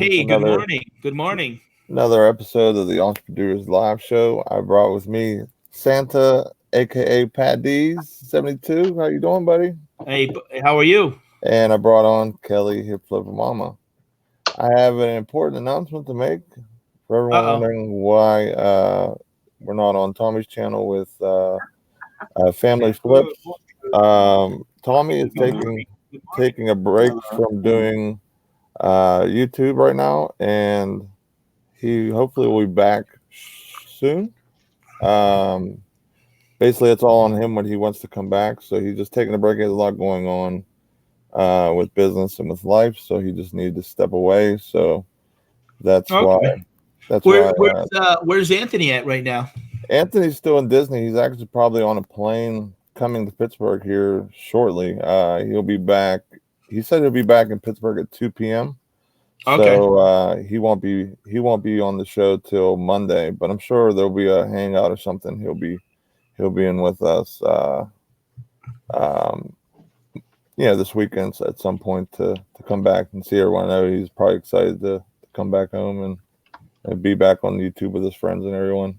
Hey, good Another morning. Good morning. another episode of the Entrepre-doers live show. I brought with me Santa, aka Patdees 72. How you doing, buddy? Hey, how are you? And I brought on Kelly Hip Flipper Mama. I have an important announcement to make for everyone Uh-oh. wondering why we're not on Tommy's channel with Family Flips. Tommy is taking a break from doing YouTube right now, and he hopefully will be back soon. Um, Basically, it's all on him when he wants to come back. So he's just taking a break. He has a lot going on with business and with life, so he just needed to step away. So that's why. Okay. That's Where why where's Anthony at right now? Anthony's still in Disney. He's actually probably on a plane coming to Pittsburgh here shortly. He'll be back. He said he'll be back in Pittsburgh at 2 p.m. Okay. So he won't be on the show till Monday, but I'm sure there'll be a hangout or something. He'll be in with us. Um, this weekend at some point to come back and see everyone. I know he's probably excited to come back home and be back on YouTube with his friends and everyone.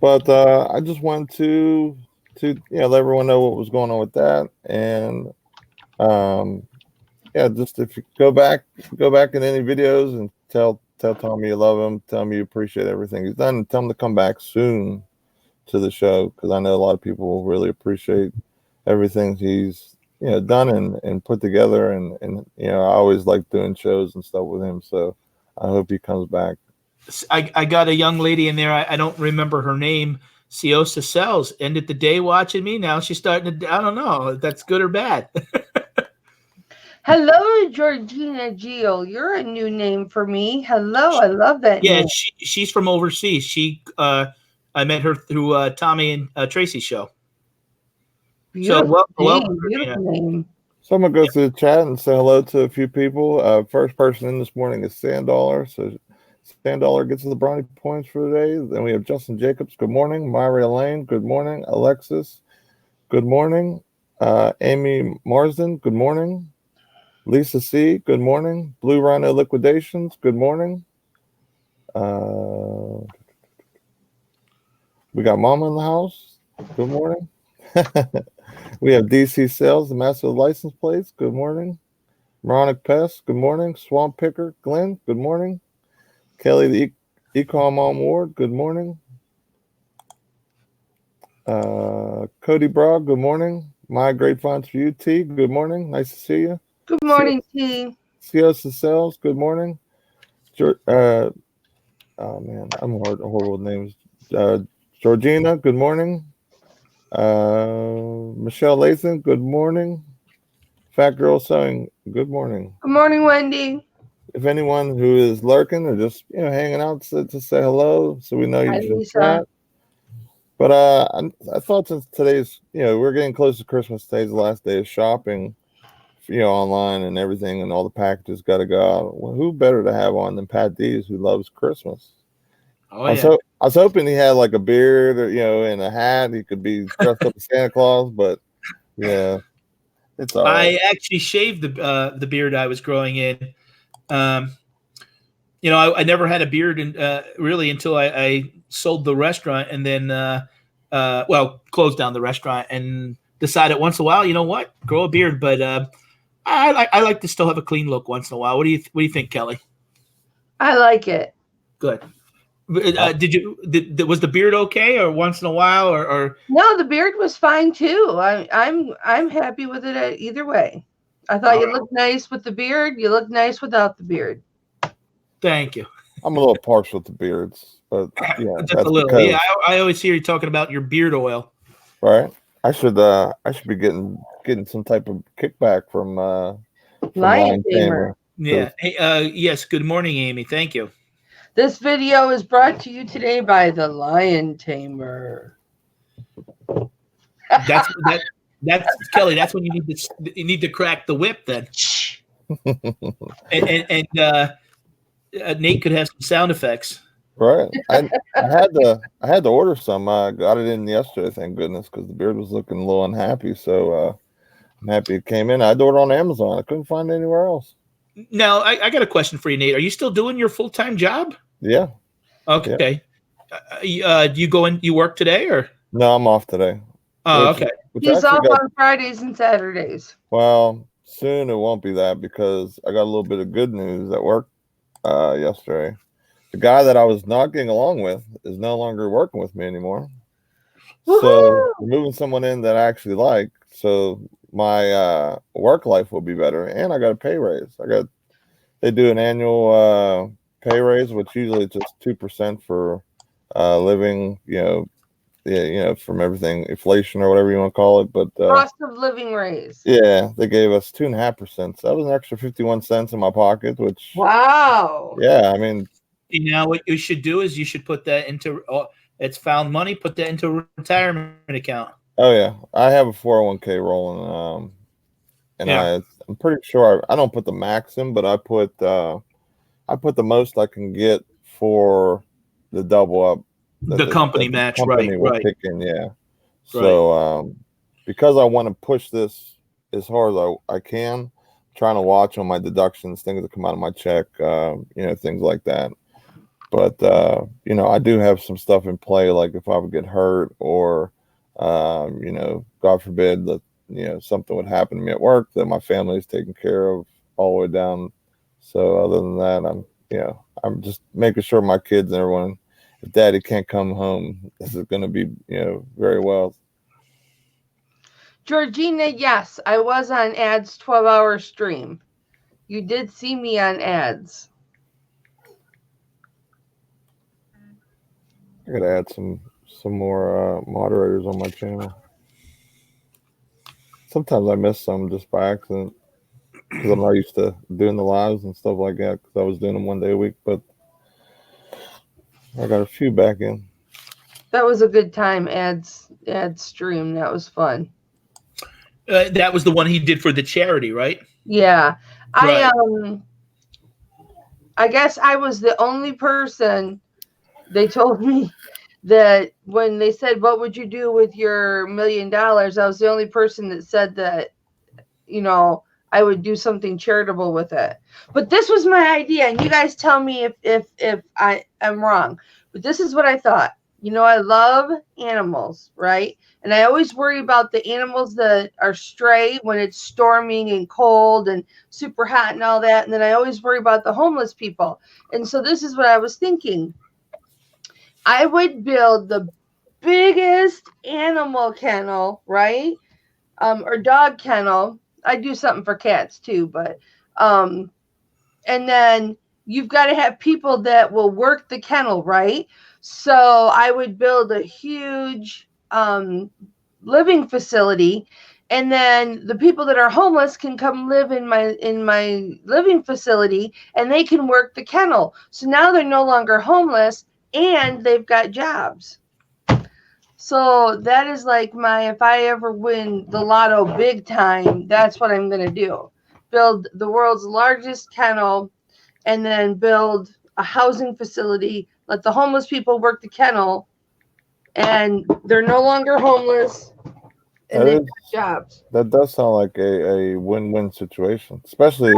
But I just wanted to let everyone know what was going on with that, and um, just if you go back in any videos and tell Tommy you love him, tell him you appreciate everything he's done, and tell him to come back soon to the show, because I know a lot of people really appreciate everything he's done and put together, and I always like doing shows and stuff with him, so I hope he comes back. I got a young lady in there. I don't remember her name. Siosa Sells ended the day watching me. Now she's starting to. I don't know if that's good or bad. Hello, Georgina Geo. You're a new name for me. Hello, I love that Yeah, name. she's from overseas. I met her through Tommy and Tracy's show. So Beautiful welcome, name. Georgina. Beautiful name. So I'm gonna go through the chat and say hello to a few people. First person in this morning is Sandollar. So Sandollar gets the brownie points for the day. Then we have Justin Jacobs. Good morning. Myra Lane. Good morning. Alexis. Good morning. Amy Marsden. Good morning. Lisa C. Good morning. Blue Rhino Liquidations. Good morning. We got Mama in the house. Good morning. We have DC Sales, the master of license plates. Good morning. Moronic Pest. Good morning. Swamp Picker. Glenn. Good morning. Kelly, the Ecom on Ward. Good morning. Cody Brog. Good morning. My Grapevines for you. T. Good morning. Nice to see you. Good morning, T. Cios Sales. Good morning. Oh man, I'm horrible with names. Georgina. Good morning. Michelle Lathan. Good morning. Fat Girl Sewing. Good morning. Good morning, Wendy. If anyone who is lurking or just hanging out to say hello, so we know Hi, you should Lisa. chat. But I thought since today's we're getting close to Christmas, today's the last day of shopping, online and everything, and all the packages got to go out. Well, who better to have on than Patdees, who loves Christmas? Oh yeah. I was hoping he had like a beard or and a hat. He could be dressed up as Santa Claus, but yeah, it's all right. I actually shaved the beard I was growing in. Um, I never had a beard really until I sold the restaurant and then closed down the restaurant and decided once in a while, you know what, grow a beard. But I like to still have a clean look once in a while. What do you think, Kelly? I like it. Good. Was the beard okay, or once in a while, or No, the beard was fine too. I'm happy with it either way. I thought you looked nice with the beard. You look nice without the beard. Thank you. I'm a little partial to beards, but Just that's a little. because Yeah, I always hear you talking about your beard oil. right. I should be getting some type of kickback from Lion Lion Tamer. Tamer. Yeah. Hey, yes. Good morning, Amy. Thank you. This video is brought to you today by the Lion Tamer. That's Kelly. That's when you need to crack the whip then. and Nate could have some sound effects. Right. I had to order some. I got it in yesterday, thank goodness, because the beard was looking a little unhappy. So I'm happy it came in. I had to order on Amazon. I couldn't find it anywhere else. Now, I got a question for you, Nate. Are you still doing your full-time job? Yeah. Okay. Do you go in? You work today, or? No, I'm off today. Oh, okay. He's off on Fridays and Saturdays. Well, soon it won't be that because I got a little bit of good news at work yesterday. The guy that I was not getting along with is no longer working with me anymore. So we're moving someone in that I actually like. So my work life will be better, and I got a pay raise. They do an annual pay raise, which usually is just 2% for living, from everything, inflation or whatever you want to call it. But cost of living raise. Yeah, they gave us 2.5%. So that was an extra 51 cents in my pocket, which wow. Yeah, I mean, what you should do is you should put that into it's found money. Put that into a retirement account. Oh yeah, I have a 401k rolling, and I'm pretty sure I don't put the max in, but I put the most I can get for the double up. The company match, company will kick in, yeah. So because I want to push this as hard as I can, I'm trying to watch on my deductions, things that come out of my check, things like that. But I do have some stuff in play, like if I would get hurt or God forbid that something would happen to me at work, that my family is taken care of all the way down. So other than that, I'm just making sure my kids and everyone, if daddy can't come home, this is going to be very well. Georgina, yes, I was on ads 12-hour stream. You did see me on ads. I gotta add some more moderators on my channel. Sometimes I miss some just by accident because I'm not used to doing the lives and stuff like that because I was doing them one day a week, but I got a few back in. That was a good time, ads stream. That was fun. That was the one he did for the charity, right? Yeah. Right. I guess I was the only person. They told me that when they said, what would you do with your $1 million? I was the only person that said that, I would do something charitable with it. But this was my idea. And you guys tell me if I am wrong. But this is what I thought. I love animals, right? And I always worry about the animals that are stray when it's storming and cold and super hot and all that. And then I always worry about the homeless people. And so this is what I was thinking. I would build the biggest animal kennel, right? Or dog kennel. I do something for cats too, but and then you've got to have people that will work the kennel, right? So I would build a huge living facility, and then the people that are homeless can come live in my living facility, and they can work the kennel. So now they're no longer homeless, and they've got jobs. So that is like if I ever win the lotto big time, that's what I'm going to do. Build the world's largest kennel, and then build a housing facility, let the homeless people work the kennel, and they're no longer homeless, and they've got jobs. That does sound like a win-win situation, especially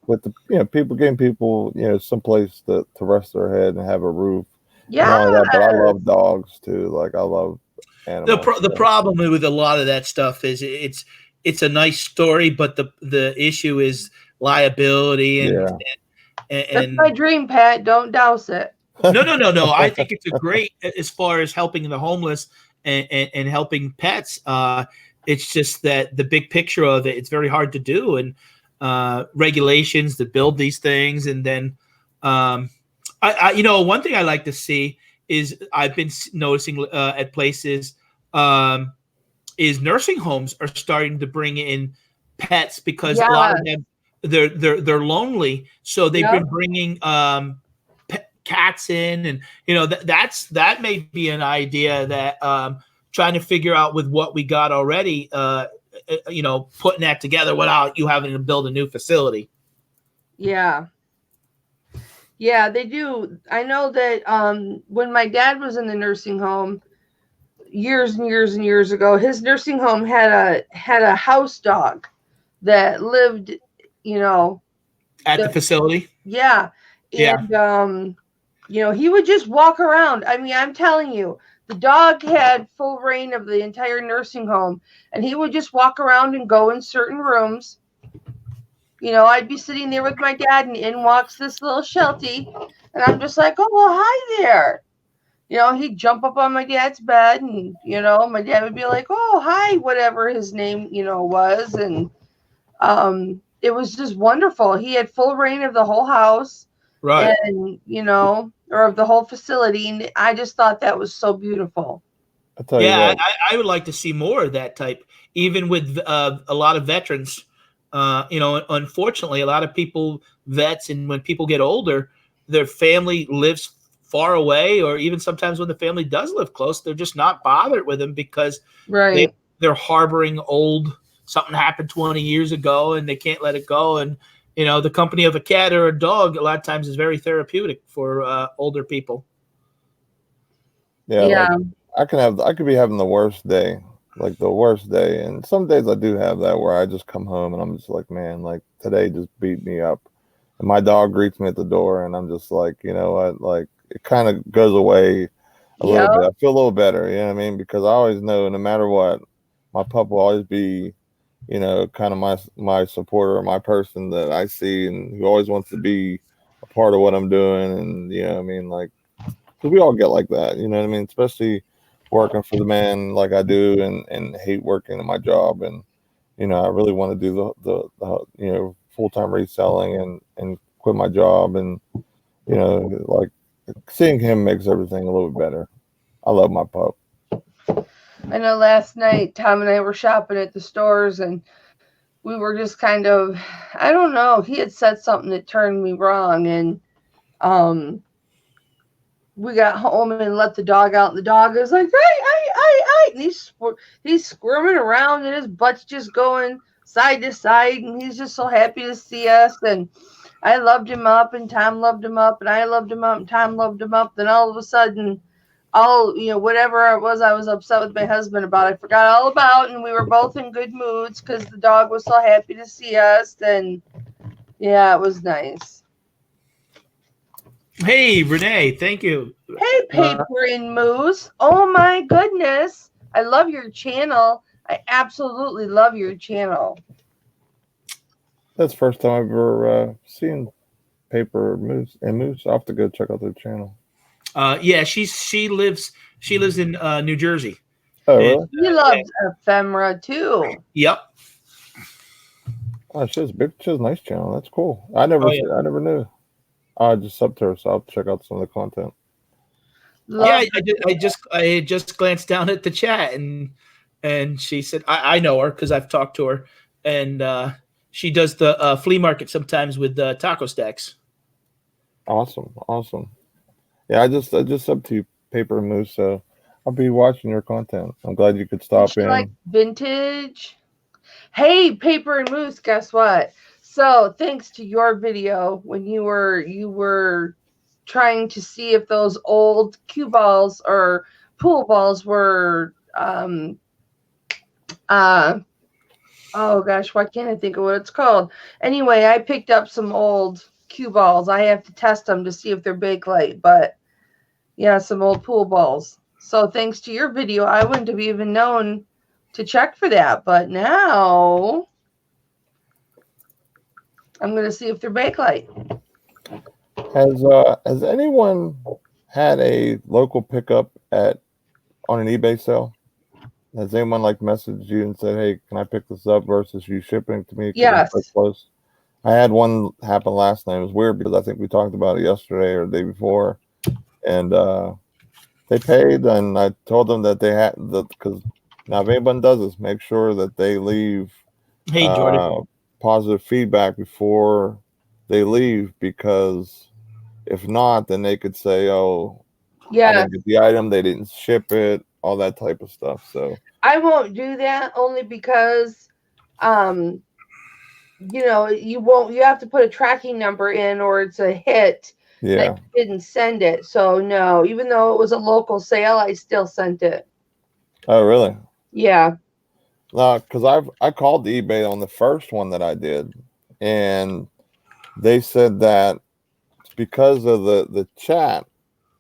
with the people getting people someplace to rest their head and have a roof. Yeah, not only that, but I love dogs too. Like I love animals. The problem with a lot of that stuff is it's a nice story, but the issue is liability and that's my dream, Pat. Don't douse it. No. I think it's a great as far as helping the homeless and helping pets. It's just that the big picture of it, it's very hard to do, and regulations to build these things. And then one thing I like to see is I've been noticing at places is nursing homes are starting to bring in pets because a lot of them they're lonely, so they've been bringing cats in, and that may be an idea that trying to figure out with what we got already, putting that together without you having to build a new facility. Yeah, they do. I know that when my dad was in the nursing home years and years and years ago, his nursing home had a house dog that lived, At the facility. Yeah. And he would just walk around. I mean, I'm telling you, the dog had full reign of the entire nursing home, and he would just walk around and go in certain rooms. I'd be sitting there with my dad, and in walks this little Sheltie, and I'm just like, oh, well, hi there. He'd jump up on my dad's bed, and my dad would be like, oh, hi, whatever his name was. And it was just wonderful. He had full reign of the whole house, right? And or of the whole facility, and I just thought that was so beautiful. I tell you what, I would like to see more of that type, even with a lot of veterans. Unfortunately, a lot of vets, and when people get older, their family lives far away, or even sometimes when the family does live close, they're just not bothered with them because right. they're harboring something happened 20 years ago and they can't let it go. And, the company of a cat or a dog a lot of times is very therapeutic for older people. Yeah. Like, I could be having the worst day, like the worst day. And some days I do have that where I just come home and I'm just like, man, like today just beat me up. And my dog greets me at the door and I'm just like, you know what, like it kind of goes away a little bit. I feel a little better, you know what I mean? Because I always know no matter what, my pup will always be, kind of my supporter, my person that I see and who always wants to be a part of what I'm doing. And, you know what I mean? Like, because we all get like that, you know what I mean? Especially working for the man like I do and hate working in my job. And, I really want to do the full-time reselling and quit my job. And, like seeing him makes everything a little bit better. I love my pup. I know last night Tom and I were shopping at the stores and we were just kind of, I don't know, he had said something that turned me wrong, and we got home and let the dog out, and the dog is like, hey, and he's squirming around and his butt's just going side to side, and he's just so happy to see us. And I loved him up, and Tom loved him up, and I loved him up, and Tom loved him up. Then all of a sudden, whatever it was I was upset with my husband about, I forgot all about, and we were both in good moods because the dog was so happy to see us. And yeah, it was nice. Hey, Renee, thank you. Hey, Paper and Moose. Oh my goodness. I love your channel. I absolutely love your channel. That's the first time I've ever seen Paper Moose. And Moose, I'll have to go check out their channel. Yeah, she lives in New Jersey. Oh, really? He loves ephemera too. Yep. Oh, she has a nice channel. That's cool. I never knew. I just subbed to her, so I'll check out some of the content. I just glanced down at the chat and she said I know her because I've talked to her, and she does the flea market sometimes with taco stacks. Awesome. Yeah, I just subbed to you, Paper and Moose, so I'll be watching your content. I'm glad you could stop in. Like vintage. Hey, Paper and Moose, guess what? So thanks to your video when you were trying to see if those old cue balls or pool balls were oh gosh, why can't I think of what it's called? Anyway, I picked up some old cue balls. I have to test them to see if they're Bakelite, but yeah, some old pool balls. So thanks to your video, I wouldn't have even known to check for that, but now I'm going to see if they're Bakelite. Has anyone had a local pickup on an eBay sale? Has anyone messaged you and said, "Hey, can I pick this up?" versus you shipping to me? Yes. It's close. I had one happen last night. It was weird because I think we talked about it yesterday or the day before, and they paid, and I told them that they had because now if anyone does this, make sure that they leave positive feedback before they leave, because if not, then they could say, "Oh, yeah, I didn't get the item, they didn't ship it," all that type of stuff. So I won't do that only because, you have to put a tracking number in or it's a hit. Yeah. I didn't send it. So no, even though it was a local sale, I still sent it. Oh, really? Yeah. No, because I called the eBay on the first one that I did, and they said that because of the chat,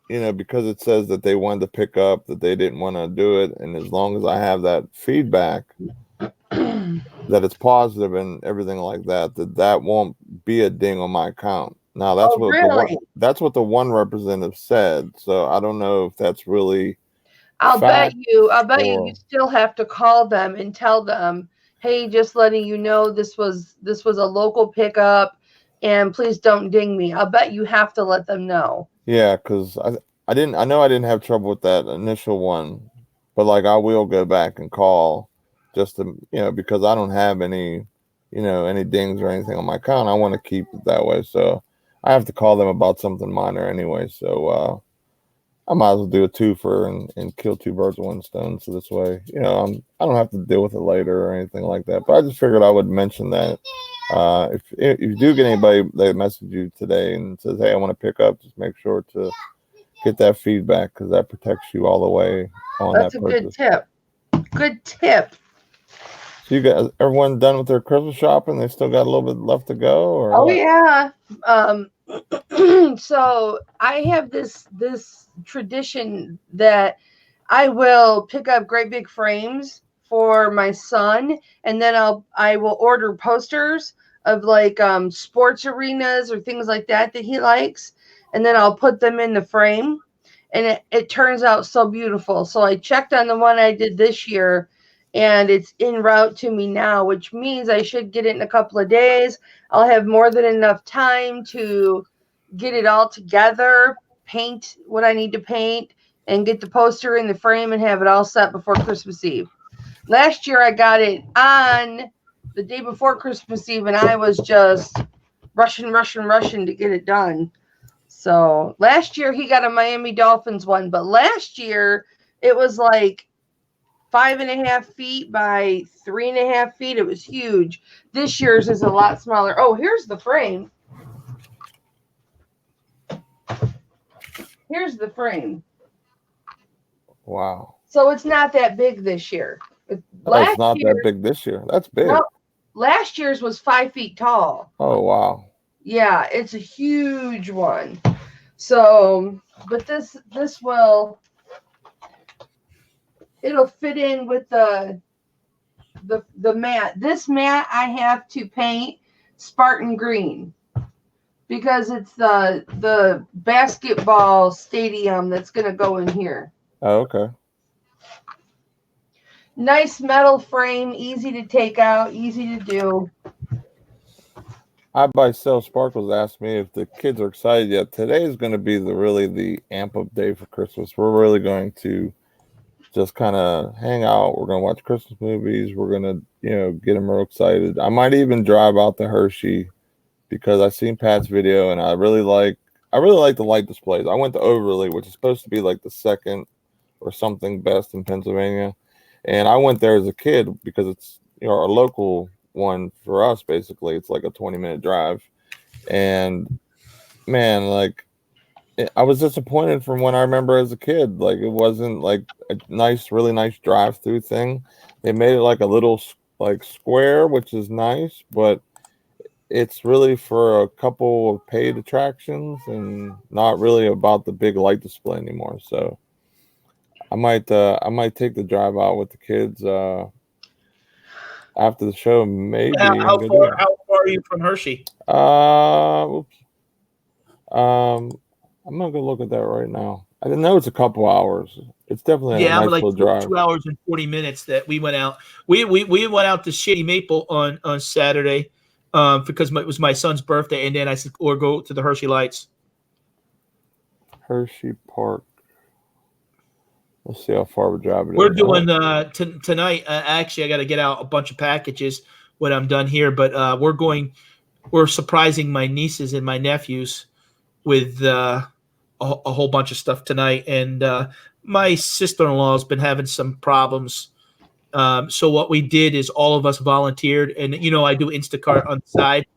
because it says that they wanted to pick up, that they didn't want to do it, and as long as I have that feedback that it's positive and everything like that, that won't be a ding on my account. Now that's that's what the one representative said. So I don't know if that's really. I'll bet you still have to call them and tell them, hey, just letting you know this was a local pickup, and please don't ding me. I'll bet you have to let them know. Yeah, because I know I didn't have trouble with that initial one, but like I will go back and call just to because I don't have any any dings or anything on my account. I want to keep it that way, so I have to call them about something minor anyway. So I might as well do a twofer and kill two birds with one stone. So this way, I don't have to deal with it later or anything like that. But I just figured I would mention that. If you do get anybody that message you today and says, hey, I want to pick up, just make sure to get that feedback, because that protects you all the way on That's that purchase. Good tip. So you guys, everyone done with their Christmas shopping? They still got a little bit left to go? Or what? Yeah. So I have this tradition that I will pick up great big frames for my son, and then I will order posters of like sports arenas or things like that he likes, and then I'll put them in the frame, and it turns out so beautiful. So I checked on the one I did this year, and it's en route to me now, which means I should get it in a couple of days. I'll have more than enough time to get it all together, paint what I need to paint, and get the poster in the frame and have it all set before Christmas Eve. Last year I got it on the day before Christmas Eve, and I was just rushing to get it done. So last year he got a Miami Dolphins one, but last year it was like 5.5 feet by 3.5 feet. It was huge. This year's is a lot smaller. Oh, here's the frame. Here's the frame. Wow. So it's not that big this year. It's not that big this year. That's big. No, last year's was 5 feet tall. Oh, wow. Yeah, it's a huge one. So, but this will, it'll fit in with the mat. This mat I have to paint Spartan green, because it's the basketball stadium that's going to go in here. Oh, okay. Nice metal frame, easy to take out, easy to do. I Buy Sell Sparkles asked me if the kids are excited yet. Today is going to be the amp up day for Christmas. We're really going to just kind of hang out. We're going to watch Christmas movies. We're going to, get them real excited. I might even drive out to Hershey, because I seen Pat's video and I really like the light displays. I went to Overly, which is supposed to be like the second or something best in Pennsylvania. And I went there as a kid because it's, a local one for us. Basically, it's like a 20-minute drive. And man, like, I was disappointed from when I remember as a kid. Like, it wasn't like a really nice drive-through thing. They made it like a little like square, which is nice, but it's really for a couple of paid attractions and not really about the big light display anymore. So I might take the drive out with the kids after the show. Maybe. How far are you from Hershey? I'm gonna go look at that right now. I didn't know it's a couple hours. It's definitely a nice little drive. 2 hours and 40 minutes that we went out. We went out to Shady Maple on Saturday because it was my son's birthday, and then I said, or go to the Hershey Lights. Hershey Park. Let's see how far we drive. We're doing tonight. Actually, I got to get out a bunch of packages when I'm done here. But we're surprising my nieces and my nephews with a whole bunch of stuff tonight. And my sister-in-law has been having some problems. So what we did is all of us volunteered, and I do Instacart on the side,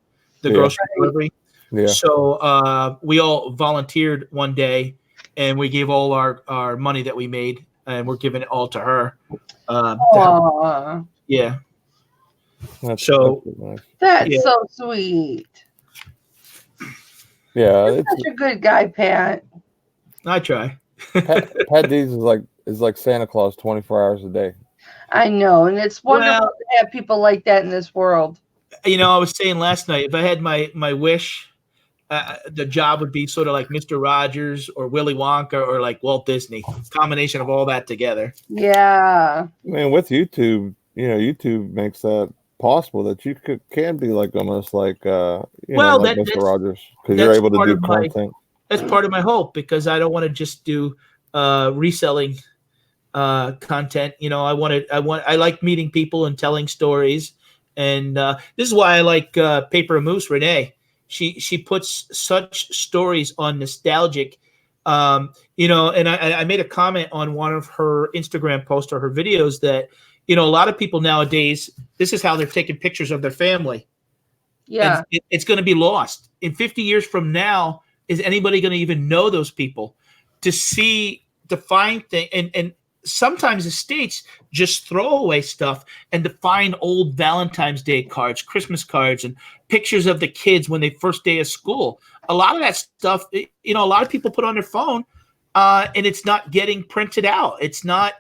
the grocery delivery. Yeah. So we all volunteered one day, and we gave all our money that we made, and we're giving it all to her. Yeah. That's so sweet. Yeah, You're it's such a good guy, Pat. I try. Patdees is like Santa Claus 24 hours a day. I know, and it's wonderful Well, to have people like that in this world. I was saying last night, if I had my wish, the job would be sort of like Mr. Rogers or Willy Wonka or like Walt Disney. It's a combination of all that together. Yeah. I mean, with YouTube, YouTube makes that possible that you can be like almost like Well, like Mr. Rogers because you're that's able to part do of my content. that's part of my hope because I don't want to just do reselling content. I like meeting people and telling stories, and this is why I like Paper Moose Renee. She puts such stories on nostalgic, and I made a comment on one of her Instagram posts or her videos that a lot of people nowadays, this is how they're taking pictures of their family. Yeah. And it's going to be lost in 50 years from now. Is anybody going to even know those people? To find things, and sometimes the states just throw away stuff and to find old Valentine's Day cards, Christmas cards, and pictures of the kids when they first day of school. A lot of that stuff, a lot of people put on their phone, and it's not getting printed out. It's not.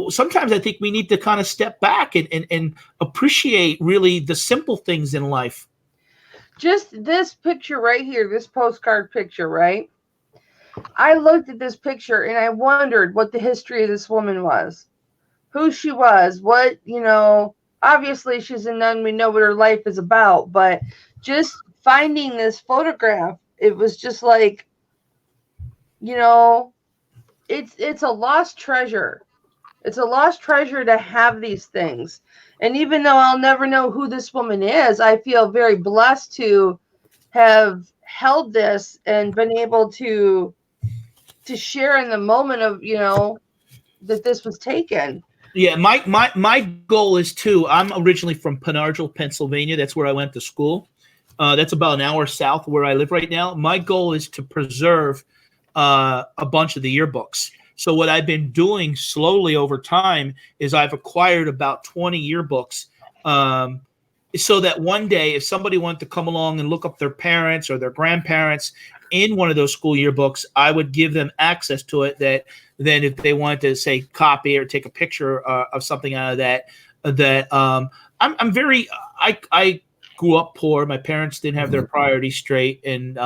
Sometimes I think we need to kind of step back and appreciate really the simple things in life. Just this picture right here, this postcard picture, right? I looked at this picture and I wondered what the history of this woman was, who she was, what, obviously she's a nun. We know what her life is about, but just finding this photograph, it was just like, it's a lost treasure. It's a lost treasure to have these things. And even though I'll never know who this woman is, I feel very blessed to have held this and been able to share in the moment of, that this was taken. Yeah, my goal is I'm originally from Penargil, Pennsylvania. That's where I went to school. That's about an hour south of where I live right now. My goal is to preserve a bunch of the yearbooks. So what I've been doing slowly over time is I've acquired about 20 yearbooks, so that one day if somebody wanted to come along and look up their parents or their grandparents in one of those school yearbooks, I would give them access to it. That then if they wanted to say copy or take a picture of something out of that, I'm very I grew up poor. My parents didn't have their priorities straight, and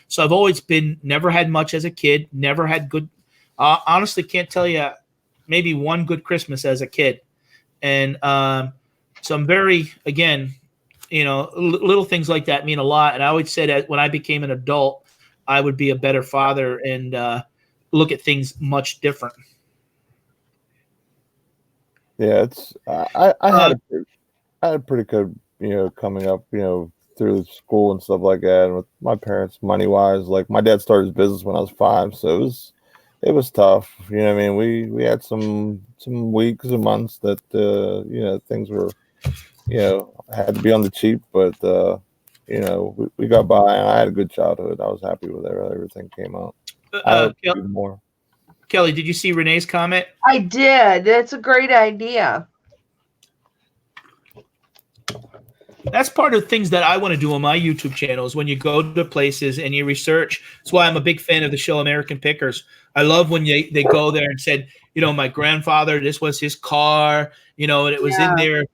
so I've always never had much as a kid. Never had good. Honestly, can't tell you maybe one good Christmas as a kid, and so I'm very, again, little things like that mean a lot. And I always say that when I became an adult, I would be a better father and look at things much different. Yeah, I had a pretty good coming up through school and stuff like that, and with my parents money wise. Like my dad started his business when I was 5, so it was tough. You know what I mean? We had some weeks and months that things were had to be on the cheap, but we got by, and I had a good childhood. I was happy with everything came out. I hope to do more. Kelly, did you see Renee's comment? I did. It's a great idea. That's part of the things that I want to do on my YouTube channel is when you go to places and you research. That's why I'm a big fan of the show American Pickers. I love when they go there and said, my grandfather, this was his car, and it was in there,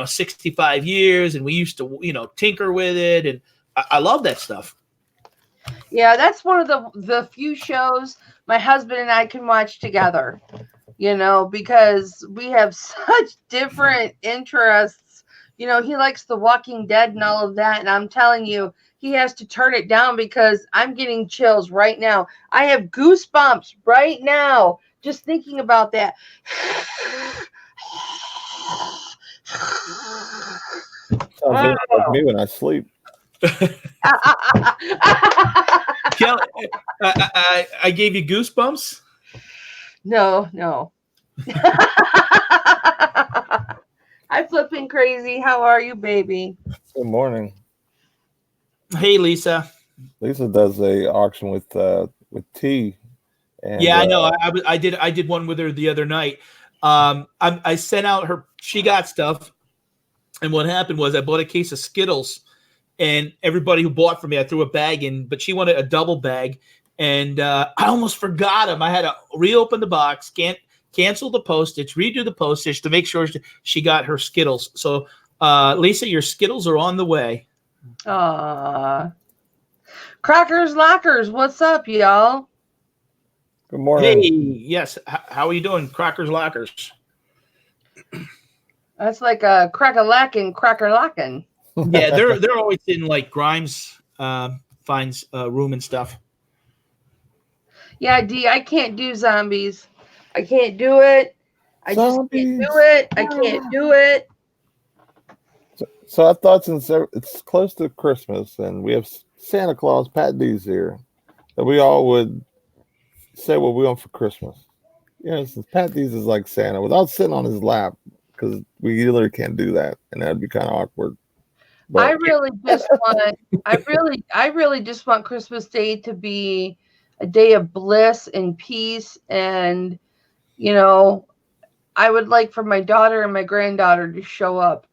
65 years, and we used to, tinker with it. And I love that stuff. Yeah, that's one of the few shows my husband and I can watch together, because we have such different interests. He likes The Walking Dead and all of that. And I'm telling you, he has to turn it down because I'm getting chills right now. I have goosebumps right now just thinking about that. Sounds like me when I sleep. Kelly, I gave you goosebumps? No. Hi, Flipping Crazy. How are you, baby? Good morning. Hey, Lisa. Lisa does a auction with tea. And, yeah, I know. I did one with her the other night. I sent out her. She got stuff, and what happened was I bought a case of Skittles, and everybody who bought from me, I threw a bag in, but she wanted a double bag, and I almost forgot them. I had to reopen the box, cancel the postage, redo the postage to make sure she got her Skittles. So, Lisa, your Skittles are on the way. Crockers Lockers, what's up, y'all? Good morning. Hey, yes. How are you doing, Crockers Lockers? That's like a crack-a-lackin', cracker-lockin'. Yeah, they're always in like Grimes finds room and stuff. Yeah, D, I can't do zombies. I can't do it. I just can't do it. I can't do it. So I thought since it's close to Christmas and we have Santa Claus, Patdees here, that we all would say what we want for Christmas. You know, since Patdees is like Santa, without sitting on his lap, because we literally can't do that, and that'd be kind of awkward. But I really just want Christmas Day to be a day of bliss and peace, and I would like for my daughter and my granddaughter to show up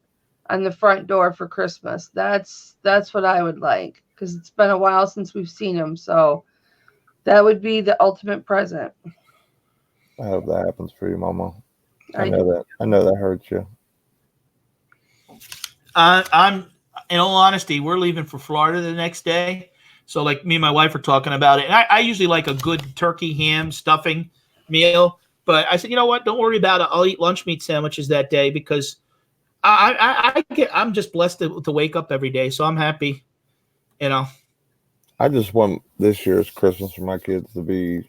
on the front door for Christmas. That's what I would like, because it's been a while since we've seen them. So that would be the ultimate present. I hope that happens for you, Mama. I know that hurts you. I'm in all honesty, we're leaving for Florida the next day. So like me and my wife are talking about it. And I usually like a good turkey, ham, stuffing meal. But I said, you know what? Don't worry about it. I'll eat lunch meat sandwiches that day because I'm just blessed to wake up every day. So I'm happy, I just want this year's Christmas for my kids to be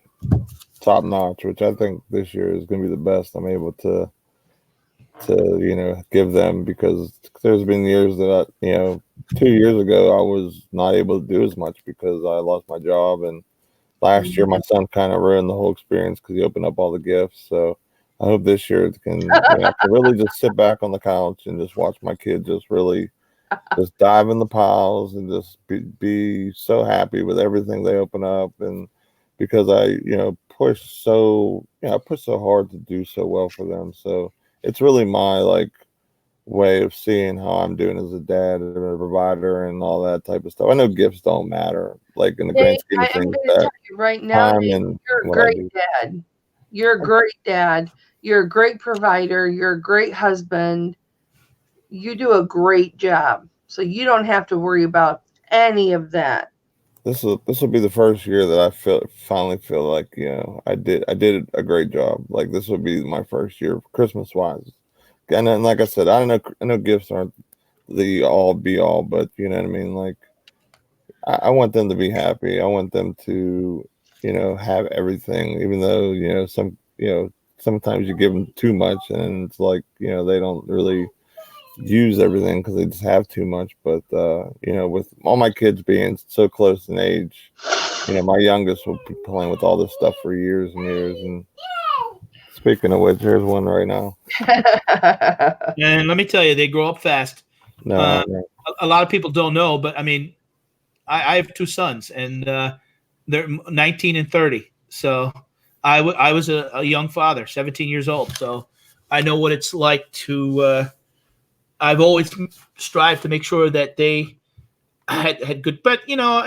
top notch, which I think this year is going to be the best I'm able to give them, because there's been years that 2 years ago I was not able to do as much because I lost my job, and last year my son kind of ruined the whole experience because he opened up all the gifts. So I hope this year it can really just sit back on the couch and just watch my kids just really just dive in the piles and just be so happy with everything they open up. And because I push so hard to do so well for them, so it's really my way of seeing how I'm doing as a dad and a provider and all that type of stuff. I know gifts don't matter, in the grand scheme of things. I'm tell you right now, you're a great dad. You're a great dad. You're a great provider. You're a great husband. You do a great job. So you don't have to worry about any of that. This will be the first year that I finally feel like I did a great job. Like this will be my first year Christmas wise, and then, like I said, I know gifts aren't the all be all, but you know what I mean. Like I want them to be happy. I want them to have everything, even though sometimes you give them too much and it's like they don't really use everything because they just have too much. But with all my kids being so close in age, my youngest will be playing with all this stuff for years and years. And speaking of which, here's one right now. And let me tell you, they grow up fast. No, a lot of people don't know, but I mean, I have two sons, and they're 19 and 30. So I was a young father, 17 years old. So I know what it's like to. I've always strived to make sure that they had good, but now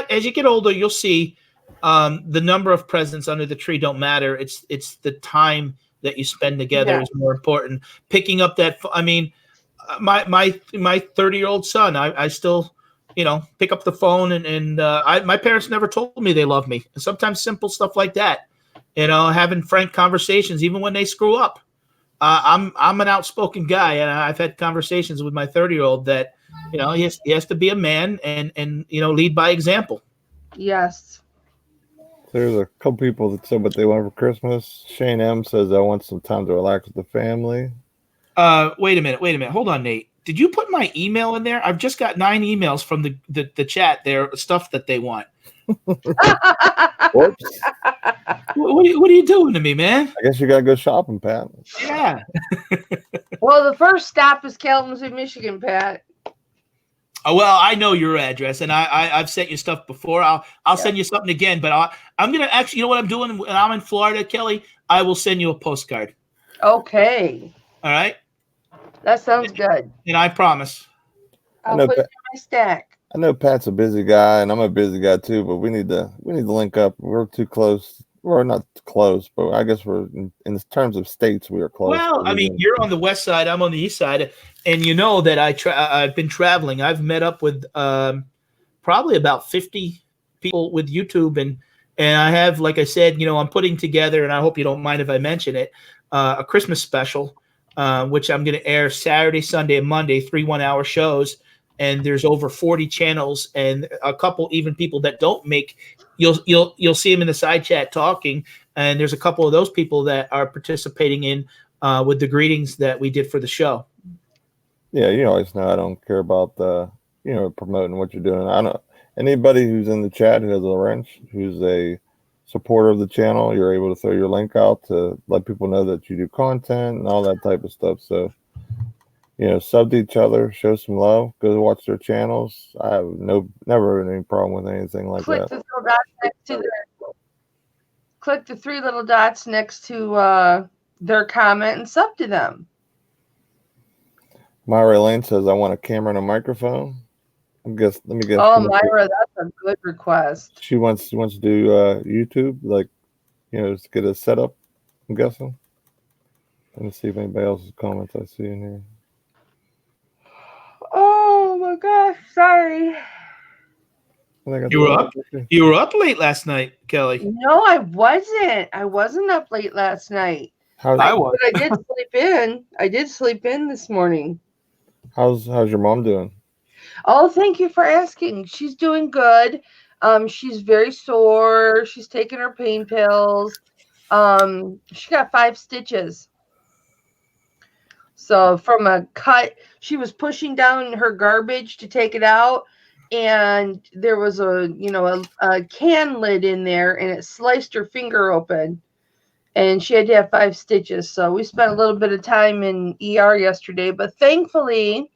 as you get older, you'll see the number of presents under the tree don't matter. It's the time that you spend together is more important. Picking up that, I mean, my 30-year-old son, I still, pick up the phone and my parents never told me they love me. And sometimes simple stuff like that, having frank conversations, even when they screw up. I'm an outspoken guy, and I've had conversations with my 30-year-old that, he has to be a man and lead by example. Yes. There's a couple people that said what they want for Christmas. Shane M says, I want some time to relax with the family. Wait a minute. Hold on, Nate. Did you put my email in there? I've just got 9 emails from the chat there, stuff that they want. Whoops. What are you doing to me, man? I guess you gotta go shopping, Pat. Yeah. Well, the first stop is Kalamazoo, Michigan, Pat. Oh, well, I know your address, and I've sent you stuff before. I'll send you something again, but I'm gonna actually, what I'm doing when I'm in Florida, Kelly, I will send you a postcard. Okay. All right. That sounds good. And I promise. I'll put it in my stack. I know Pat's a busy guy, and I'm a busy guy too. But we need to link up. We're too close. We're not close, but I guess we're in terms of states, we are close. Well, I mean, you're on the west side, I'm on the east side, and you know that I've been traveling. I've met up with probably about 50 people with YouTube, and I have, like I said, I'm putting together, and I hope you don't mind if I mention it, a Christmas special, which I'm going to air Saturday, Sunday, and Monday, 3 1-hour shows. And there's over 40 channels, and a couple even people that don't make. You'll see them in the side chat talking, and there's a couple of those people that are participating in with the greetings that we did for the show. Yeah, you always know I don't care about promoting what you're doing. I don't. Anybody who's in the chat who has a wrench, who's a supporter of the channel, you're able to throw your link out to let people know that you do content and all that type of stuff. So, sub to each other, show some love, go watch their channels. I have never had any problem with anything like that. Click the 3 little dots next to their comment and sub to them. Myra Lane says, I want a camera and a microphone. Let me guess. Oh, Myra, that's a good request. She wants to do YouTube, to get a setup, I'm guessing. Let me see if anybody else's comments I see in here. Oh my gosh, sorry. You were up late last night, Kelly. No, I wasn't. I wasn't up late last night. But I did sleep in. I did sleep in this morning. How's your mom doing? Oh, thank you for asking. She's doing good. She's very sore. She's taking her pain pills. She got 5 stitches. So from a cut, she was pushing down her garbage to take it out, and there was a can lid in there, and it sliced her finger open, and she had to have 5 stitches. So we spent a little bit of time in ER yesterday, but thankfully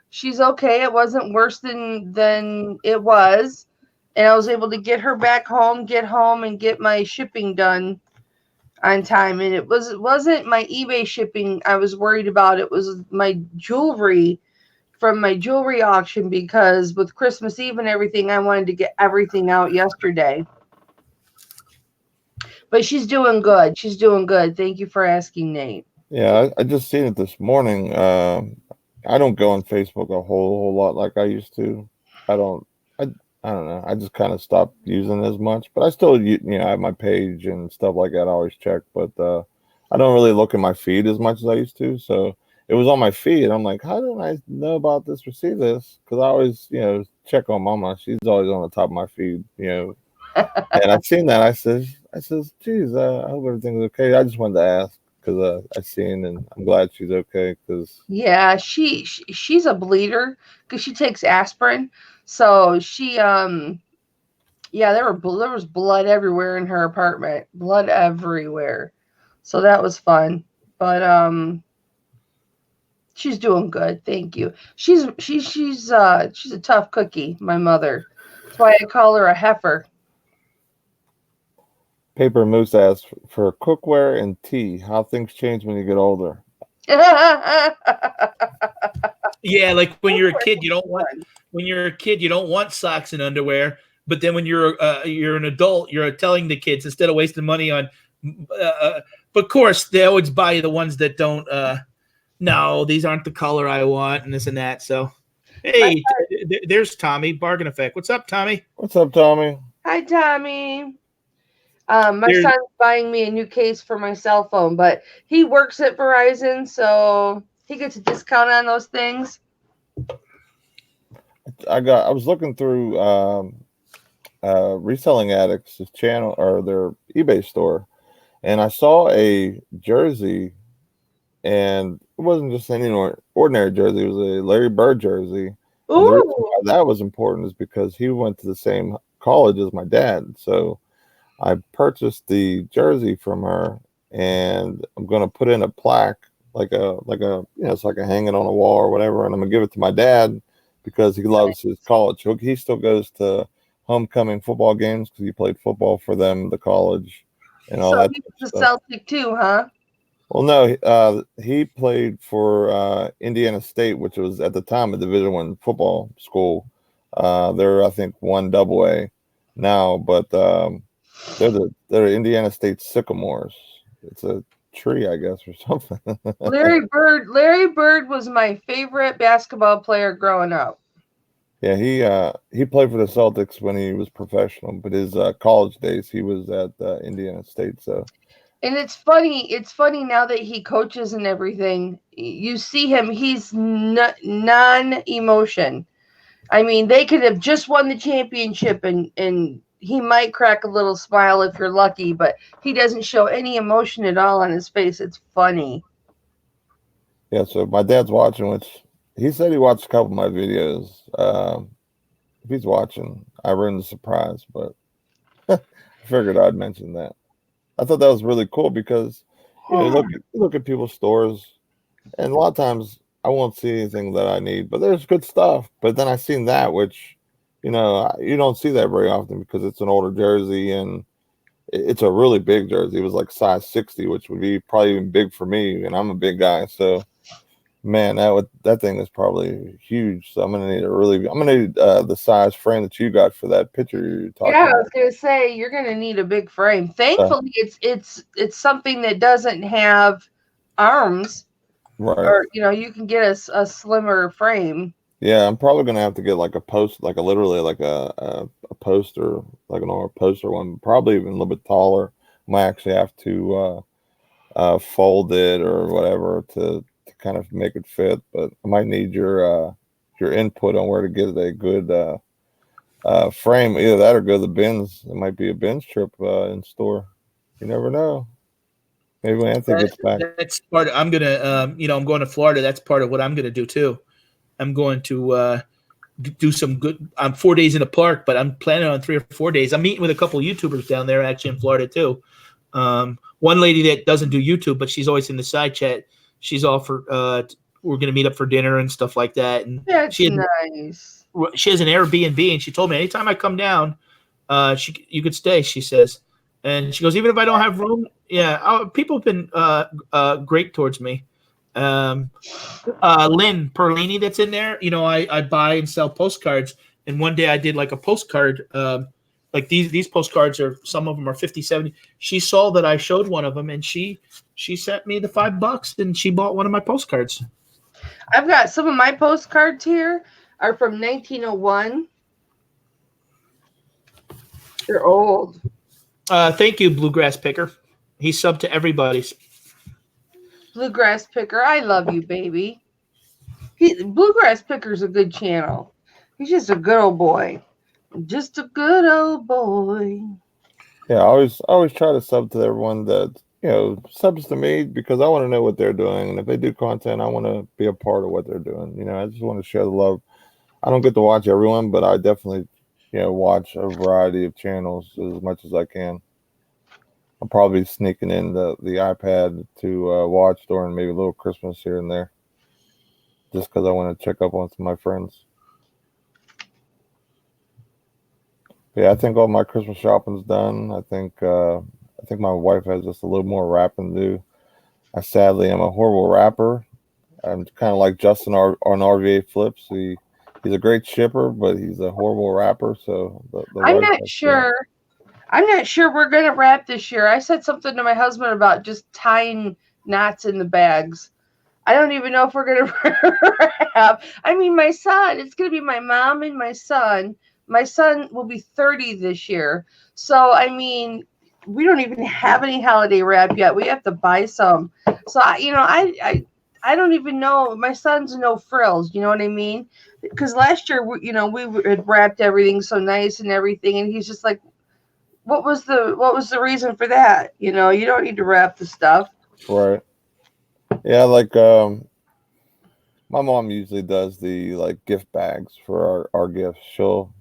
she's okay. It wasn't worse than it was, and I was able to get her back home, and get my shipping done on time. And it wasn't my eBay shipping I was worried about. It was my jewelry from my jewelry auction, because with Christmas Eve and everything, I wanted to get everything out yesterday. But she's doing good. She's doing good. Thank you for asking, Nate. Yeah, I just seen it this morning. I don't go on Facebook a whole lot like I used to. I don't know. I just kind of stopped using it as much, but I still, I have my page and stuff like that. I always check, but I don't really look at my feed as much as I used to. So it was on my feed. I'm like, how didn't I know about this or see this? Because I always, check on Mama. She's always on the top of my feed, And I've seen that. I says, geez, I hope everything's okay. I just wanted to ask because I seen, and I'm glad she's okay. Because yeah, she's a bleeder because she takes aspirin. So she, there was blood everywhere in her apartment, blood everywhere. So that was fun, but she's doing good. Thank you. She's a tough cookie, my mother. That's why I call her a heifer. Paper Moose asks for cookware and tea. How things change when you get older. Yeah, like when you're a kid, you don't want socks and underwear. But then when you're an adult, you're telling the kids instead of wasting money on. But of course, they always buy you the ones that don't. No, these aren't the color I want, and this and that. So, hey, there's Tommy. Bargain Effect. What's up, Tommy? What's up, Tommy? Hi, Tommy. My son's buying me a new case for my cell phone, but he works at Verizon, so he gets a discount on those things. I was looking through Reselling Addicts' channel or their eBay store, and I saw a jersey, and it wasn't just any ordinary jersey. It was a Larry Bird jersey. And the reason why that was important is because he went to the same college as my dad, so I purchased the jersey from her, and I'm gonna put in a plaque, like a it's like a hanging on a wall or whatever, and I'm gonna give it to my dad because he loves his college. He still goes to homecoming football games because he played football for them, the college, and all that. He's a Celtic too, huh? Well, no, he played for Indiana State, which was at the time a Division I football school. They're I think 1 AA now, but they're Indiana State sycamores. It's a tree, I guess, or something. Larry Bird was my favorite basketball player growing up. Yeah, he played for the Celtics when he was professional, but his college days he was at Indiana State. So, and it's funny now that he coaches and everything. You see him; he's non-emotion. I mean, they could have just won the championship, and he might crack a little smile if you're lucky, but he doesn't show any emotion at all on his face. It's funny. yeah, so my dad's watching, which he said he watched a couple of my videos. If he's watching, I ruined the surprise, but I figured I'd mention that. I thought that was really cool because you look at people's stores, and a lot of times I won't see anything that I need, but there's good stuff. But then I seen that, which you don't see that very often because it's an older jersey and it's a really big jersey. It was like size 60, which would be probably even big for me, and I'm a big guy. So, man, that thing is probably huge. So I'm gonna need the size frame that you got for that picture you're talking Yeah, I about. was gonna say you're gonna need a big frame. Thankfully, it's something that doesn't have arms, Right. or you can get a slimmer frame. Yeah, I'm probably gonna have to get like a post, like literally like a poster, like an normal poster one, probably even a little bit taller. Might actually have to fold it or whatever to kind of make it fit. But I might need your input on where to get a good frame. Either that or go to the bins. It might be a bins trip in store. You never know. Maybe when Anthony gets back. That's part of, I'm gonna I'm going to Florida. That's part of what I'm gonna do too. I'm going to do some good. I'm 4 days in the park, but I'm planning on 3 or 4 days. I'm meeting with a couple of YouTubers down there, actually in Florida too. One lady that doesn't do YouTube, but she's always in the side chat. She's offered we're going to meet up for dinner and stuff like that. And That's nice. She has an Airbnb, and she told me anytime I come down, you could stay. She says, and she goes, even if I don't have room, people have been great towards me. Lynn Perlini that's in there, I buy and sell postcards, and one day I did like a postcard, like these postcards are, some of them are 50, 70. She saw that I showed one of them, and she sent me the $5 and she bought one of my postcards. I've got some of my postcards here are from 1901. They're old. Thank you, Bluegrass Picker. He subbed to everybody's. Bluegrass Picker, I love you, baby. Bluegrass Picker's a good channel. He's just a good old boy. Just a good old boy. Yeah, I always try to sub to everyone that subs to me because I want to know what they're doing, and if they do content, I want to be a part of what they're doing. I just want to share the love. I don't get to watch everyone, but I definitely watch a variety of channels as much as I can. I'll probably be sneaking in the iPad to watch during maybe a little Christmas here and there, just because I want to check up on some of my friends. Yeah, I think all my Christmas shopping's done. I think my wife has just a little more wrapping to do. I sadly am a horrible wrapper. I'm kind of like Justin on RVA Flips. He's a great shipper, but he's a horrible wrapper. So I'm not sure. I'm not sure we're going to wrap this year. I said something to my husband about just tying knots in the bags. I don't even know if we're going to wrap. I mean, my son, it's going to be my mom and my son. My son will be 30 this year. So, I mean, we don't even have any holiday wrap yet. We have to buy some. So, I don't even know. My son's no frills. You know what I mean? Because last year, we had wrapped everything so nice and everything. And he's just like, what was the reason for that? You don't need to wrap the stuff. Right. Yeah, like my mom usually does the gift bags for our gifts. She'll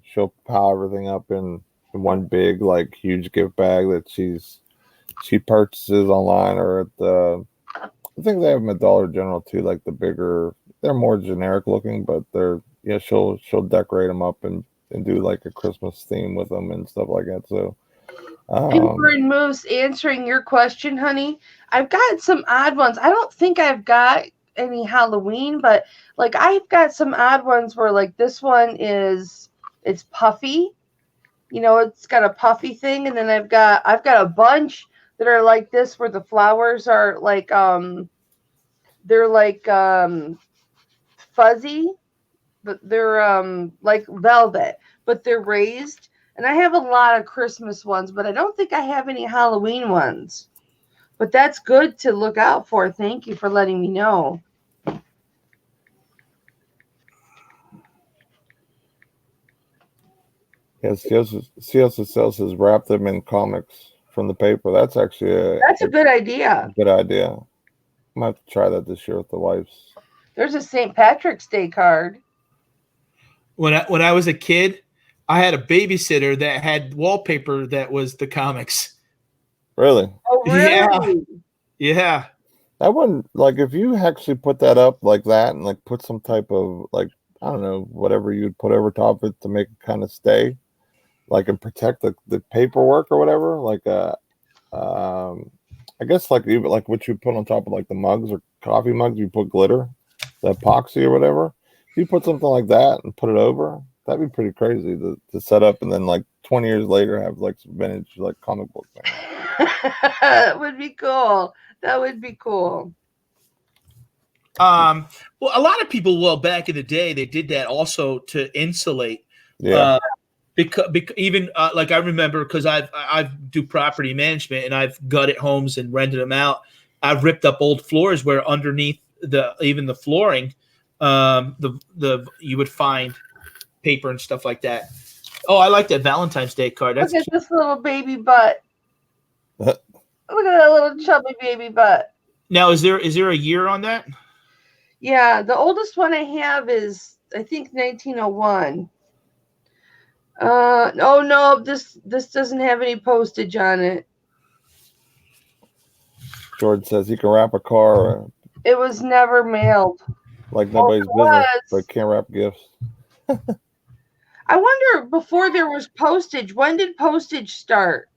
pile everything up in one big huge gift bag that she purchases online or at I think they have them at Dollar General too, like the bigger. They're more generic looking, but they're she'll decorate them up and do like a Christmas theme with them and stuff like that. So. And Moose, answering your question, honey, I've got some odd ones. I don't think I've got any Halloween, but I've got some odd ones where this one is It's puffy. You know, it's got a puffy thing, and then I've got a bunch that are like this, where the flowers are like they're like fuzzy, but they're like velvet, but they're raised. And I have a lot of Christmas ones, but I don't think I have any Halloween ones. But that's good to look out for. Thank you for letting me know. Yes, CSS says wrap them in comics from the paper. That's actually That's a good idea. good idea. I might have to try that this year with the wives. There's a St. Patrick's Day card. When I was a kid, I had a babysitter that had wallpaper that was the comics. Really? Oh, really? Yeah. That wouldn't, like, if you actually put that up like that and like put some type of, like, I don't know, whatever you'd put over top of it to make it kind of stay, like, and protect the paperwork or whatever, like I guess like even like what you put on top of like the mugs or coffee mugs, you put glitter, the epoxy or whatever. If you put something like that and put it over, that'd be pretty crazy to set up, and then like 20 years later have like some vintage like comic book thing. That would be cool. That would be cool. Well, a lot of people, back in the day, they did that also to insulate. Yeah. Because even like I remember, because I do property management and I've gutted homes and rented them out. I've ripped up old floors where underneath even the flooring, you would find paper and stuff like that. Oh, I like that Valentine's Day card. That's Look at cute. this little baby butt. Look at that little chubby baby butt. Now, is there a year on that? Yeah, the oldest one I have is, I think, 1901. Oh no, this doesn't have any postage on it. George says he can wrap a car It was never mailed. like nobody's business, but can't wrap gifts. I wonder, before there was postage, when did postage start?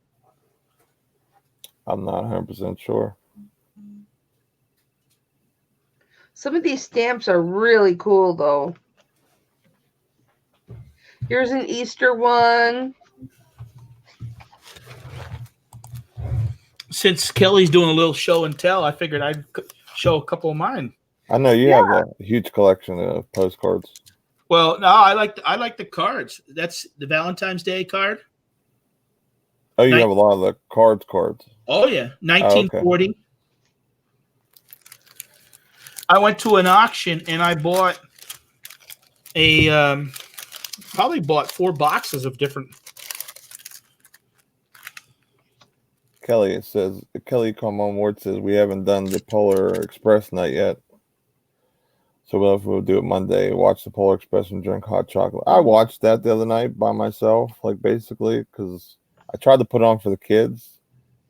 I'm not 100% sure. Some of these stamps are really cool, though. Here's an Easter one. Since Kelly's doing a little show and tell, I figured I'd show a couple of mine. I know you have a huge collection of postcards. Well, no, I like the cards. That's the Valentine's Day card. Oh, you have a lot of the cards. Oh yeah, 1940. Okay. I went to an auction and I bought probably bought 4 boxes of different. Kelly come on board says we haven't done the Polar Express night yet. So we'll do it Monday. Watch the Polar Express and drink hot chocolate. I watched that the other night by myself, like basically, because I tried to put it on for the kids.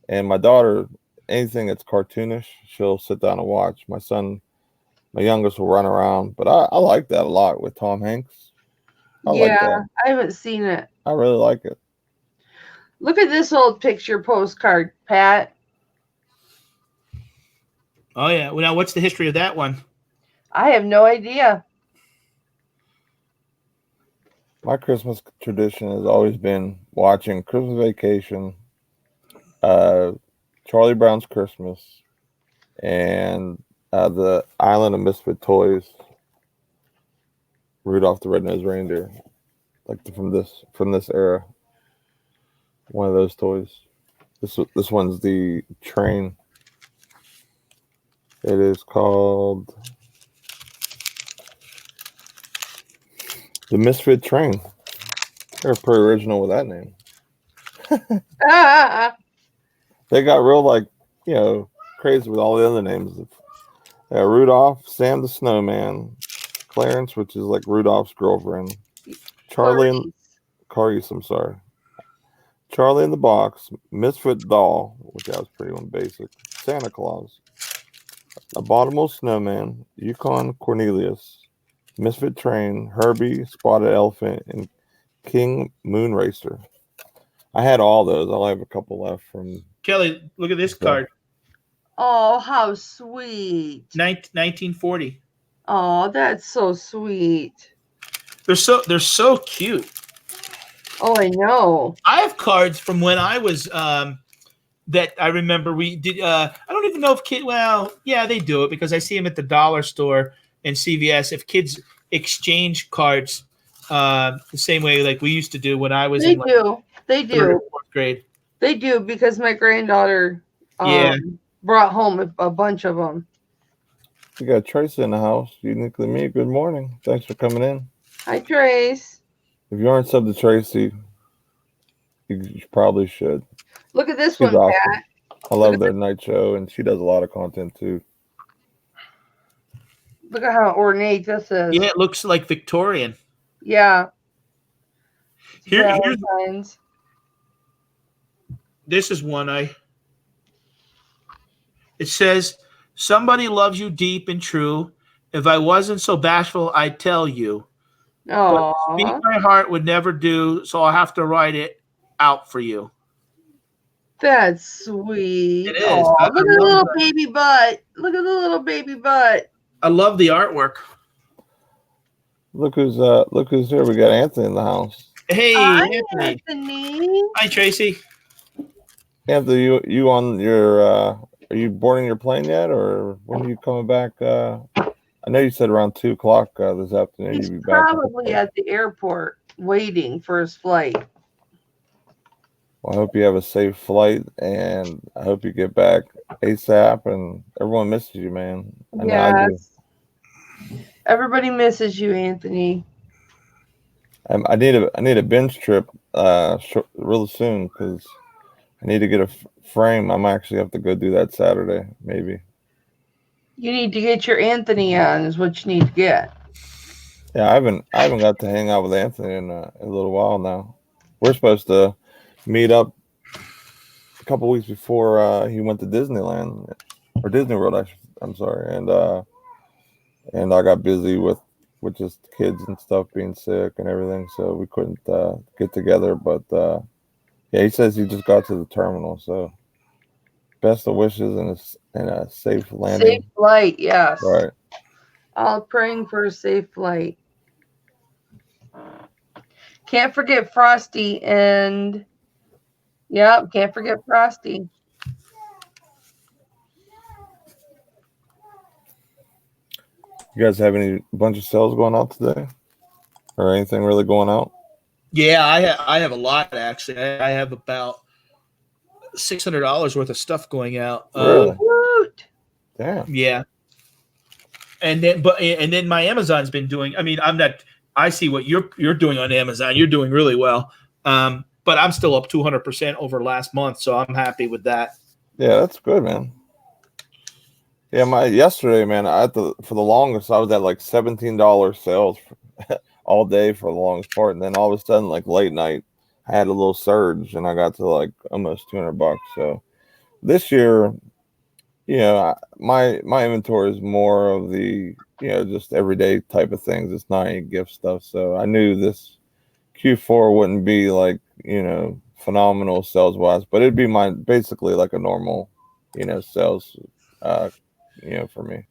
And my daughter, anything that's cartoonish, she'll sit down and watch. My son, my youngest, will run around. But I like that a lot with Tom Hanks. I like that. I haven't seen it. I really like it. Look at this old picture postcard, Pat. Oh, yeah. Well, now, what's the history of that one? I have no idea. My Christmas tradition has always been watching Christmas Vacation, Charlie Brown's Christmas, and the Island of Misfit Toys, Rudolph the Red-Nosed Reindeer, like from this era. One of those toys. This one's the train. It is called the Misfit Train. They're pretty original with that name. They got real, like, crazy with all the other names. Rudolph, Sam the Snowman, Clarence, which is like Rudolph's girlfriend, Charlie and Clarice, I'm sorry. Charlie in the Box, Misfit Doll, which I was pretty basic, Santa Claus, Abominable Snowman, Yukon Cornelius, Misfit Train, Herbie, Spotted Elephant, and King Moon Racer. I had all those. I'll have a couple left from Kelly. Look at this card. Oh, how sweet! 1940. Oh, that's so sweet. They're so cute. Oh, I know. I have cards from when I was that I remember we did. I don't even know if kids. Well, yeah, they do it because I see them at the dollar store and CVS. If kids exchange cards the same way like we used to do when I was They in like do. They third or do. fourth grade. They do because my granddaughter Yeah. brought home a bunch of them. We got Tracy in the house. Uniquely me. Good morning. Thanks for coming in. Hi, Trace. If you aren't subbed to Tracy, you probably should. Look at this She's one, awesome. Pat. I love their night show, and she does a lot of content too. Look at how ornate this is. Yeah, it looks like Victorian. Yeah. Here's Valentine's. this is one it says, somebody loves you deep and true. If I wasn't so bashful, I'd tell you. But speak Aww. my heart would never do, so I'll have to write it out for you. That's sweet. It is. Aw, I look at the love little that. baby butt. Look at the little baby butt. I love the artwork. Look who's here. We got Anthony in the house. Hey, Hi, Anthony. Anthony. Hi, Tracy. Anthony, you on your? Are you boarding your plane yet, or when are you coming back? I know you said around 2:00 this afternoon. He's You'll be back. probably at the airport waiting for his flight. Well, I hope you have a safe flight, and I hope you get back ASAP. And everyone misses you, man. I know I do. Yes. Everybody misses you, Anthony. I need a bench trip really soon because I need to get a frame. I'm actually have to go do that Saturday, maybe. You need to get your Anthony on, is what you need to get. Yeah, I haven't got to hang out with Anthony in a little while now. We're supposed to meet up a couple weeks before he went to Disneyland or Disney World. I'm sorry, and I got busy with just kids and stuff being sick and everything, so we couldn't get together. But yeah, he says he just got to the terminal, so best of wishes and a safe landing. Safe flight, yes. Right. All praying for a safe flight. Can't forget Frosty and can't forget Frosty. You guys have any bunch of sales going out today, or anything really going out? Yeah, I have a lot actually. I have about $600 worth of stuff going out. Really? Damn. Yeah. And then my Amazon's been doing. I mean, I'm not. I see what you're doing on Amazon. You're doing really well. But I'm still up 200% over last month, so I'm happy with that. Yeah, that's good, man. Yeah, yesterday, man, for the longest, I was at like $17 sales all day for the longest part, and then all of a sudden, like late night, I had a little surge, and I got to like almost $200. So this year, my inventory is more of the just everyday type of things. It's not any gift stuff. So I knew this Q4 wouldn't be like phenomenal sales wise, but it'd be basically like a normal sales for me.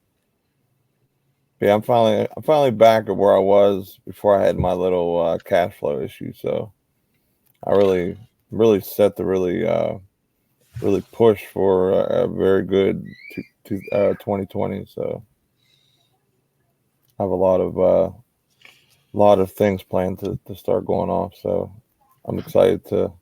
But yeah, I'm finally back at where I was before I had my little cash flow issue. So I really set to really push for a very good 2020. So I have a lot of things planned to start going off. So I'm excited to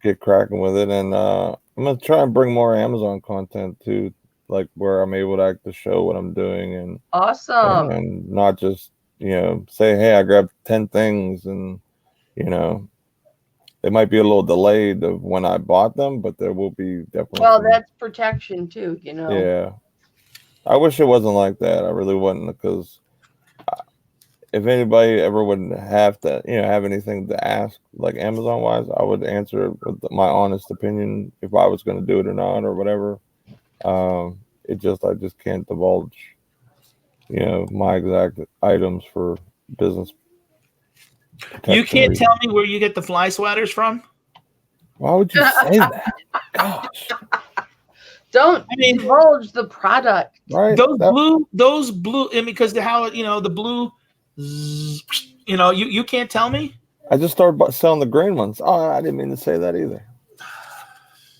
get cracking with it, and I'm gonna try and bring more Amazon content too, like where I'm able to show what I'm doing and awesome, and not just say, hey, I grabbed 10 things, and it might be a little delayed of when I bought them, but there will be definitely. Well, that's protection too, Yeah, I wish it wasn't like that. I really wouldn't, because if anybody ever would have to, have anything to ask, like Amazon wise, I would answer it with my honest opinion if I was going to do it or not or whatever. I just can't divulge, my exact items for business. You can't tell me where you get the fly swatters from? Why would you say that? Gosh. Don't divulge the product. Right. Those blue, because how the blue, you can't tell me. I just started selling the green ones. Oh, I didn't mean to say that either.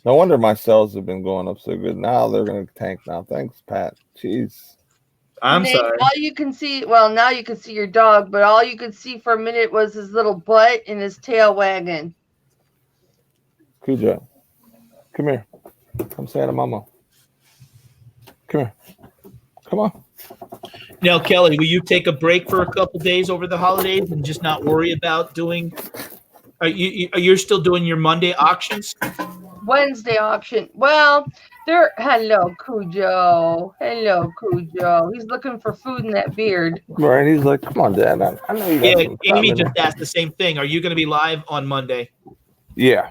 No wonder my sales have been going up so good. Now they're going to tank now. Thanks, Pat. Jeez. I'm Nate, sorry. all you can see, well, now you can see your dog, but all you could see for a minute was his little butt and his tail wagging. Cujo, come here. Come say hi to Mama. Come here. Come on. Now, Kelly, will you take a break for a couple days over the holidays and just not worry about doing? You're still doing your Monday auctions? Wednesday auction. Well, hello, Cujo. Hello, Cujo. He's looking for food in that beard. Right. He's like, come on, Dad. I know you got Yeah, some Amy time in just asked the same thing. Are you going to be live on Monday? Yeah.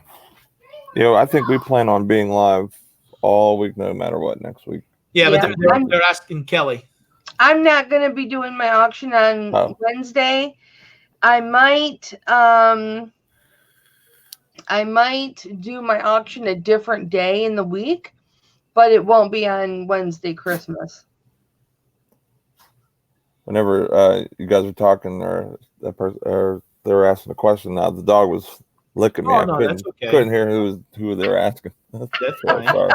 I think we plan on being live all week, no matter what, next week. Yeah, but they're asking Kelly. I'm not going to be doing my auction on Wednesday. I might do my auction a different day in the week, but it won't be on Wednesday, Christmas. Whenever you guys were talking, or they were asking a question, now the dog was licking me. Oh, I no, that's okay. couldn't hear who they were asking. That's fine. Sorry.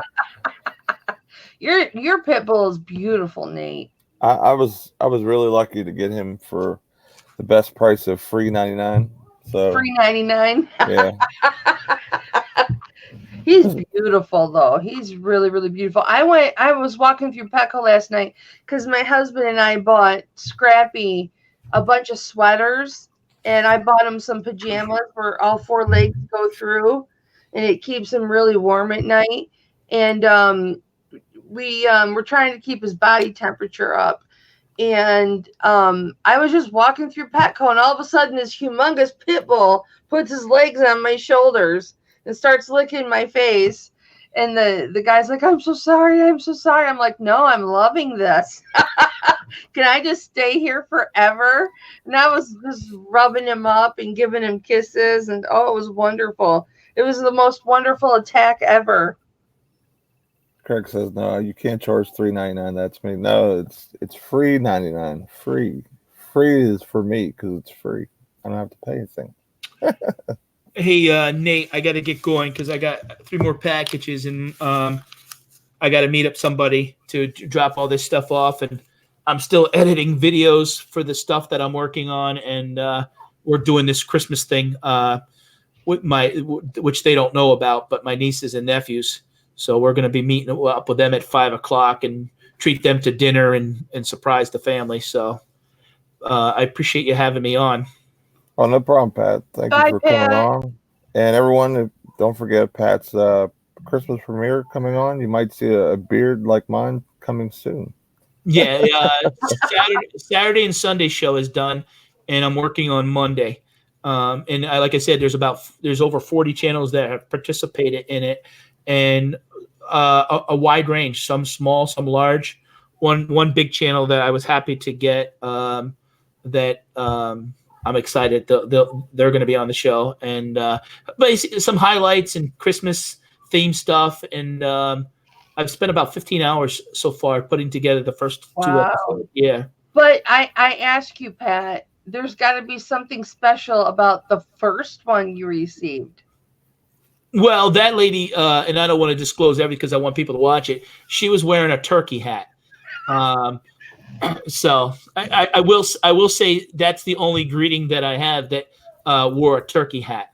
Your pit bull is beautiful, Nate. I was really lucky to get him for the best price of $3.99. So $3.99. Yeah. He's beautiful though. He's really, really beautiful. I was walking through Petco last night because my husband and I bought Scrappy a bunch of sweaters, and I bought him some pajamas where all four legs go through, and it keeps him really warm at night. And we're trying to keep his body temperature up. And I was just walking through Petco, and all of a sudden this humongous pit bull puts his legs on my shoulders and starts licking my face. And the guy's like, I'm so sorry. I'm like, no, I'm loving this. Can I just stay here forever? And I was just rubbing him up and giving him kisses. And it was wonderful. It was the most wonderful attack ever. Craig says, no, you can't charge $3.99. That's me. No, it's free $99. Free is for me because it's free. I don't have to pay anything. Hey, Nate, I got to get going because I got 3 more packages, and I got to meet up somebody to drop all this stuff off. And I'm still editing videos for the stuff that I'm working on, and we're doing this Christmas thing with which they don't know about, but my nieces and nephews. So we're going to be meeting up with them at 5:00 and treat them to dinner and surprise the family. So I appreciate you having me on. Oh, no problem, Pat. Thank you for coming on. And everyone, don't forget Pat's Christmas premiere coming on. You might see a beard like mine coming soon. Yeah, Saturday and Sunday show is done, and I'm working on Monday. And like I said, there's over 40 channels that have participated in it, and a wide range. Some small, some large. One big channel that I was happy to get. I'm excited. They're going to be on the show, and basically some highlights and Christmas theme stuff. And I've spent about 15 hours so far putting together the first 2 episodes. Yeah. But I ask you, Pat, there's got to be something special about the first one you received. Well, that lady, and I don't want to disclose everything because I want people to watch it. She was wearing a turkey hat. So I will say that's the only greeting that I have that wore a turkey hat.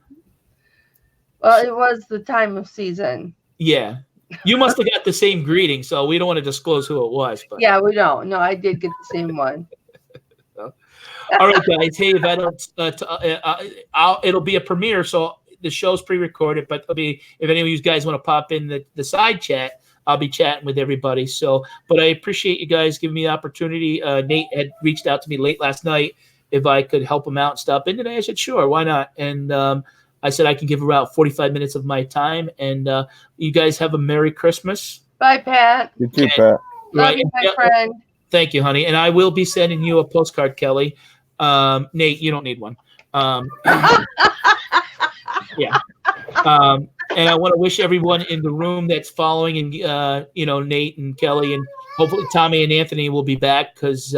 Well, it was the time of season. Yeah. You must have got the same greeting, so we don't want to disclose who it was. But. Yeah, we don't. No, I did get the same one. All right, guys. Hey, if I don't, it'll be a premiere, so the show's pre-recorded. But if any of you guys want to pop in the side chat, I'll be chatting with everybody. So, but I appreciate you guys giving me the opportunity. Nate had reached out to me late last night if I could help him out and stuff. And I said, sure, why not? And I said I can give about 45 minutes of my time. And you guys have a Merry Christmas. Bye, Pat. You too, Pat. Love you, my friend. Thank you, honey. And I will be sending you a postcard, Kelly. Nate, you don't need one. Yeah. And I want to wish everyone in the room that's following, and Nate and Kelly, and hopefully Tommy and Anthony will be back because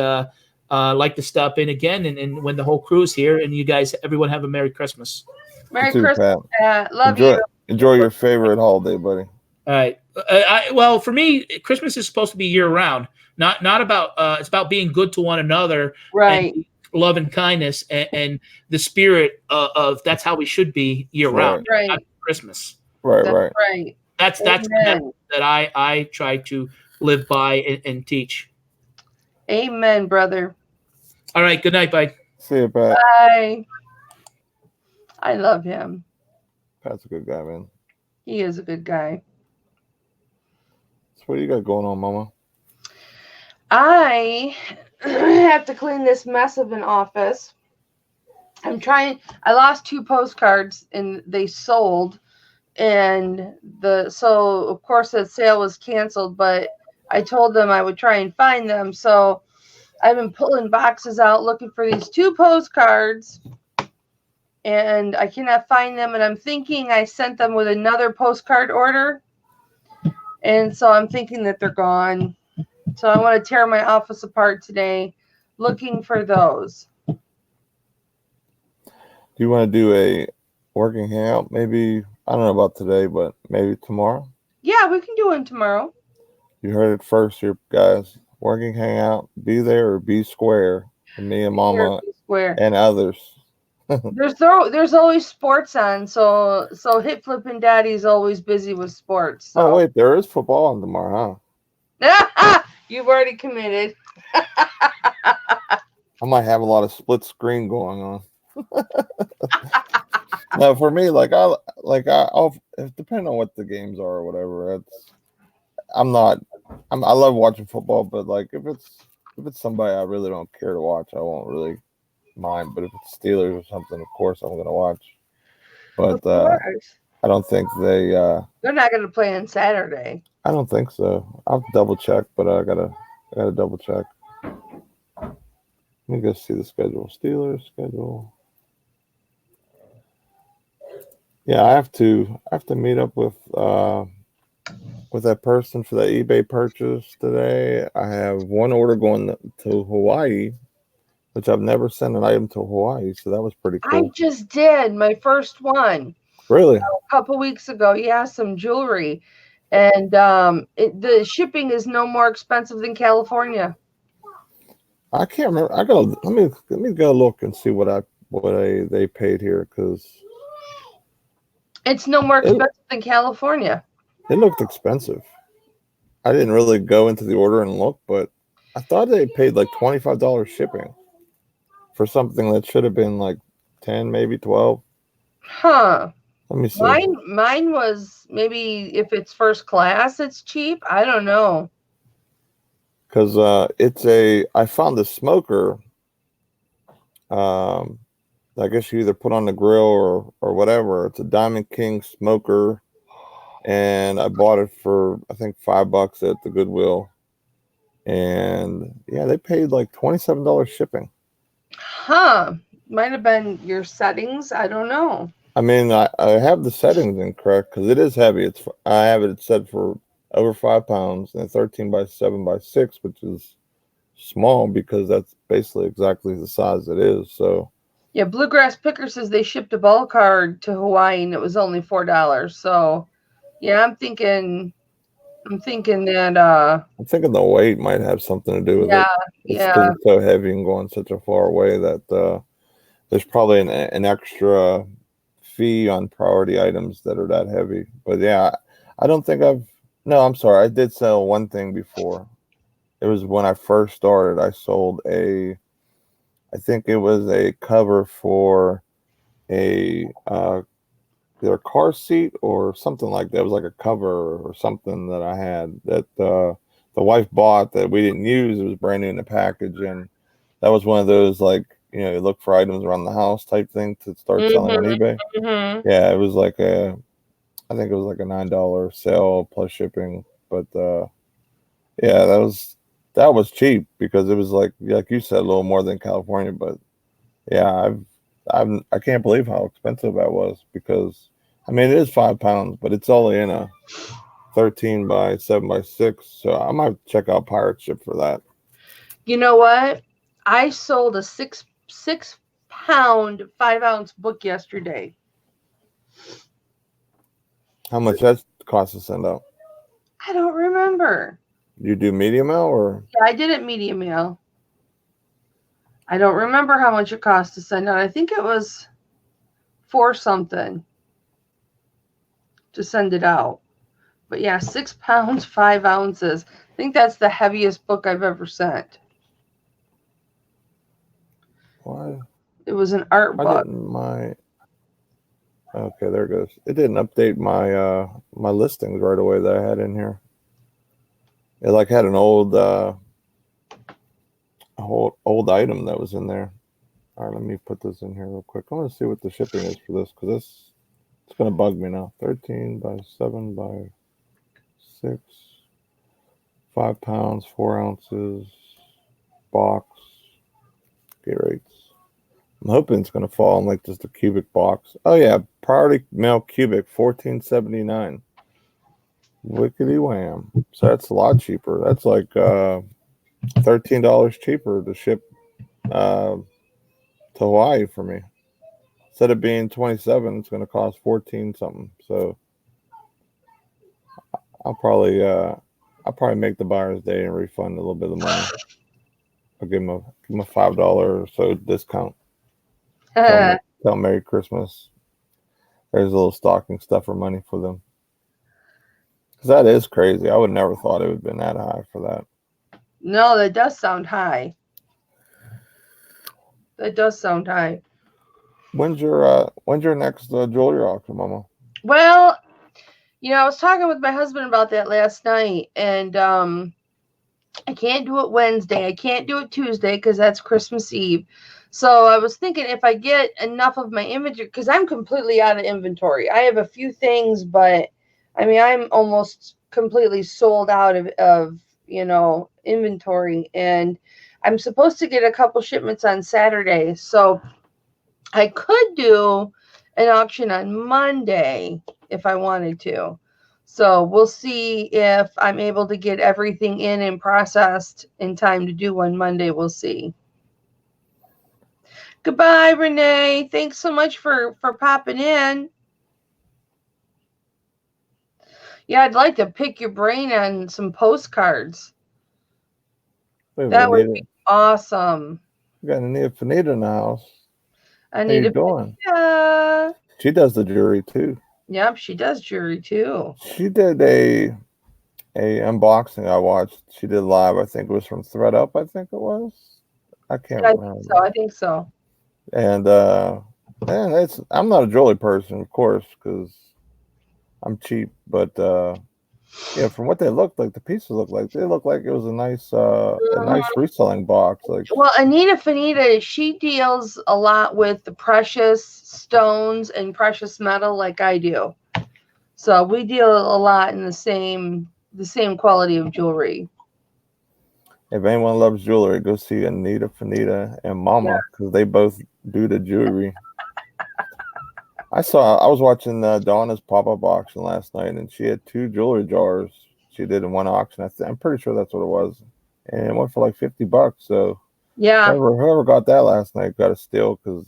like to stop in again, and when the whole crew's here, and you guys, everyone have a Merry Christmas. Merry too, Christmas, Pat. Pat. Love Enjoy, you. enjoy your favorite holiday, buddy. All right. Well, for me, Christmas is supposed to be year round. Not about. It's about being good to one another, Right. and love and kindness, and the spirit of that's how we should be year round. Right. Not Christmas. Right, That's right. right. That's the Amen. message that I try to live by and teach. Amen, brother. All right. Good night, bye. See you, Pat. Bye. I love him. Pat's a good guy, man. He is a good guy. So what do you got going on, Mama? I have to clean this mess of an office. I lost 2 postcards and they sold. And so of course that sale was canceled, but I told them I would try and find them. So I've been pulling boxes out looking for these 2 postcards, and I cannot find them. And I'm thinking I sent them with another postcard order. And so I'm thinking that they're gone. So I want to tear my office apart today looking for those. Do you want to do a working hangout? Maybe, I don't know about today, but maybe tomorrow? Yeah, we can do one tomorrow. You heard it first here, guys. Working hangout. Be there or be square. And me and Mama Square. and others. There's always sports on, so Hip Flippin' Daddy's always busy with sports. So. Oh, wait, there is football on tomorrow, You've already committed. huh? I might have a lot of split screen going on. No, for me, I'll depending on what the games are or whatever. I love watching football, but like if it's somebody I really don't care to watch, I won't really mind. But if it's Steelers or something, of course I'm gonna watch. But I don't think they're not gonna play on Saturday. I don't think so. I'll double check, but I gotta double check. Let me go see the schedule. Steelers schedule. Yeah, I have to meet up with that person for that eBay purchase today. I have one order going to Hawaii, which I've never sent an item to Hawaii, so that was pretty cool. I just did my first one. Really? A couple weeks ago. Yeah, some jewelry. And the shipping is no more expensive than California. I can't remember. Let me go look and see what they paid here, because it's no more expensive than California. It looked expensive. I didn't really go into the order and look, but I thought they paid like $25 shipping for something that should have been like 10, maybe 12. Huh. Let me see. Mine was, maybe if it's first class, it's cheap. I don't know. Because I found the smoker. I guess you either put on the grill or whatever. It's a Diamond King smoker, and I bought it for I think $5 at the Goodwill. And yeah, they paid like $27 shipping. Huh. Might have been your settings. I don't know. I mean, I have the settings incorrect because it is heavy. I have it set for over 5 pounds and 13 by 7 by 6, which is small because that's basically exactly the size it is. So yeah, Bluegrass Picker says they shipped a ball card to Hawaii and it was only $4. So yeah, I'm thinking that I'm thinking the weight might have something to do with it. Yeah. It's so heavy and going such a far away that there's probably an extra fee on priority items that are that heavy. But yeah, I don't think I'm sorry. I did sell one thing before. It was when I first started. I sold I think it was a cover for either a car seat or something like that. It was like a cover or something that I had that the wife bought that we didn't use. It was brand new in the package, and that was one of those you look for items around the house type thing to start selling on eBay. Mm-hmm. Yeah, it was I think it was like a $9 sale plus shipping. But yeah, that was cheap because it was like you said, a little more than California. But yeah, I can't believe how expensive that was, because I mean it is 5 pounds, but it's only in a 13 by 7 by 6. So I might check out Pirate Ship for that. You know what? I sold a six pound 5-ounce book yesterday. How much that cost to send out? I don't remember. You do medium mail or? Yeah, I did it medium mail. I don't remember how much it cost to send out. I think it was $4 something to send it out. But yeah, 6 pounds, 5 ounces. I think that's the heaviest book I've ever sent. Why? It was an art book. Okay, there it goes. It didn't update my my listings right away that I had in here. It like had an old item that was in there. All right, let me put this in here real quick. I want to see what the shipping is for this because it's going to bug me now. 13 by 7 by 6, 5 pounds, 4 ounces, box. Okay, rates. I'm hoping it's going to fall in like just a cubic box. Oh yeah, priority mail cubic, $14.79. Wickety wham! So that's a lot cheaper. That's like $13 cheaper to ship to Hawaii for me. Instead of being 27, it's going to cost 14 something. So I'll probably make the buyer's day and refund a little bit of the money. I'll give them a $5 or so discount. Tell them Merry Christmas. There's a little stocking stuffer money for them. Because that is crazy. I would never thought it would have been that high for that. No, that does sound high. That does sound high. When's your next jewelry auction, Mama? Well, I was talking with my husband about that last night, and I can't do it Wednesday. I can't do it Tuesday because that's Christmas Eve. So I was thinking if I get enough of my inventory, because I'm completely out of inventory. I have a few things, but I mean, I'm almost completely sold out of inventory, and I'm supposed to get a couple shipments on Saturday. So I could do an auction on Monday if I wanted to. So we'll see if I'm able to get everything in and processed in time to do one Monday. We'll see. Goodbye, Renee. Thanks so much for popping in. Yeah, I'd like to pick your brain on some postcards. That would be awesome. You got Anita Fanita in the house. Anita Fanita. She does the jewelry too. Yep, she does jewelry too. She did a unboxing I watched. She did live. I think it was from ThreadUp. I think it was. I can't remember. I think so. And man, I'm not a jewelry person, of course, because I'm cheap. But from what they looked like, the pieces looked like it was a nice reselling box. Well, Anita Fanita, she deals a lot with the precious stones and precious metal like I do. So we deal a lot in the same quality of jewelry. If anyone loves jewelry, go see Anita Fanita and Mama because they both do the jewelry. I was watching Donna's pop-up auction last night, and she had 2 jewelry jars she did in one auction. I'm pretty sure that's what it was, and it went for like $50. So yeah, whoever got that last night got a steal because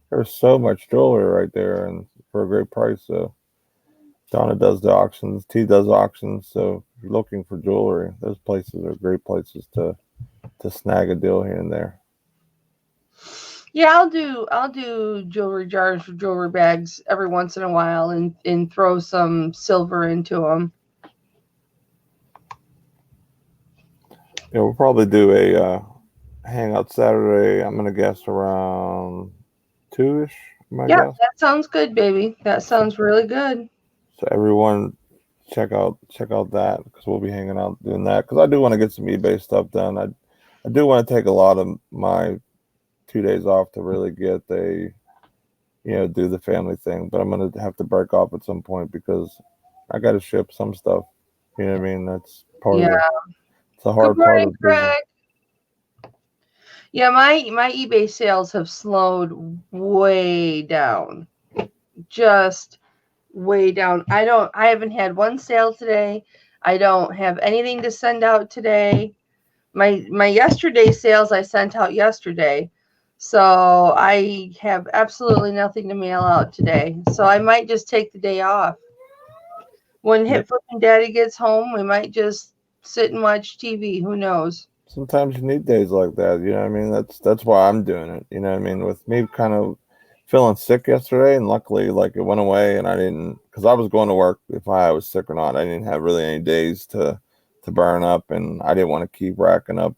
there's so much jewelry right there and for a great price. So Donna does the auctions, T does auctions. So if you're looking for jewelry, those places are great places to snag a deal here and there. Yeah, I'll do jewelry jars or jewelry bags every once in a while and throw some silver into them. Yeah, we'll probably do a hangout Saturday. I'm gonna guess around 2-ish. Yeah, that sounds good, baby. That sounds really good. So everyone, check out that because we'll be hanging out doing that. Because I do want to get some eBay stuff done. I do want to take a lot of my 2 days off to really get do the family thing. But I'm gonna have to break off at some point because I got to ship some stuff. You know what I mean? That's part of it. It's a hard part of the business. Yeah, my eBay sales have slowed way down. Just way down. I haven't had one sale today. I don't have anything to send out today. my yesterday sales I sent out yesterday. So I have absolutely nothing to mail out today. So I might just take the day off. When Hit Flipping Daddy gets home, we might just sit and watch TV. Who knows? Sometimes you need days like that. You know what I mean? That's why I'm doing it. You know what I mean? With me kind of feeling sick yesterday, and luckily, like, it went away, and I didn't, because I was going to work if I was sick or not. I didn't have really any days to burn up, and I didn't want to keep racking up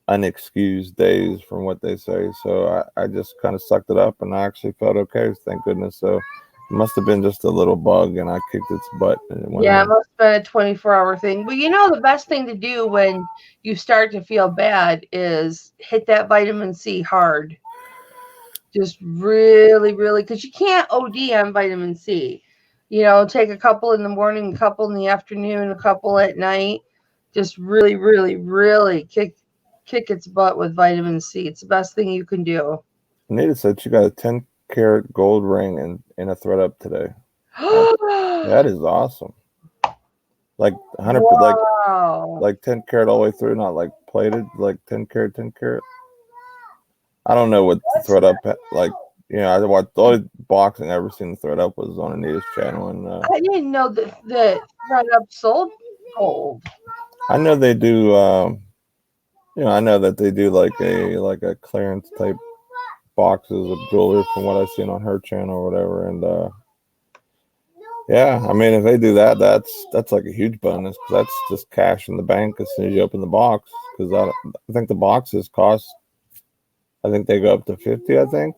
unexcused days from what they say. So I just kind of sucked it up, and I actually felt okay, thank goodness. So it must have been just a little bug, and I kicked its butt. And it went Yeah, on. it must have been a 24-hour thing. But the best thing to do when you start to feel bad is hit that vitamin C hard. Just really, really, because you can't OD on vitamin C. Take a couple in the morning, a couple in the afternoon, a couple at night. Just really, really, really kick its butt with vitamin C. It's the best thing you can do. Anita said she got a 10-carat gold ring and a thread up today. That is awesome. Like 100, Wow. like 10 carat all the way through, not like plated, like 10 carat, 10 carat. I don't know what the thread up, like, I watched the only boxing I ever seen the thread up was on Anita's channel, and I didn't know that thread up sold gold. I know they do. I know that they do like a clearance type boxes of jewelry from what I've seen on her channel or whatever, and yeah, I mean, if they do that, that's like a huge bonus, because that's just cash in the bank as soon as you open the box. Because I think the boxes cost, I think they go up to 50, I think.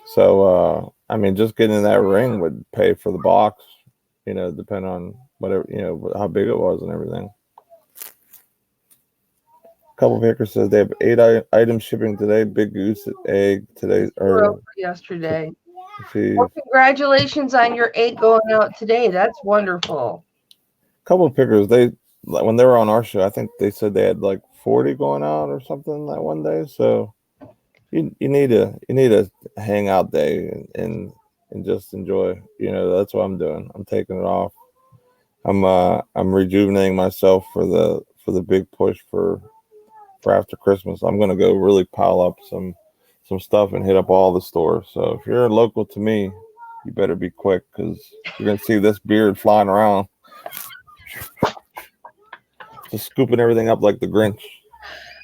So I mean, just getting that ring would pay for the box, depending on whatever, how big it was and everything. A couple of Pickers says they have 8 items shipping today. Big Goose egg today or yesterday. Well, congratulations on your 8 going out today. That's wonderful. A couple of Pickers, when they were on our show, I think they said they had like 40 going out or something that one day. So you need a hangout day and just enjoy. That's what I'm doing. I'm taking it off. I'm rejuvenating myself for the big push for after Christmas. I'm gonna go really pile up some stuff and hit up all the stores. So if you're local to me, you better be quick, because you're gonna see this beard flying around, just scooping everything up like the Grinch.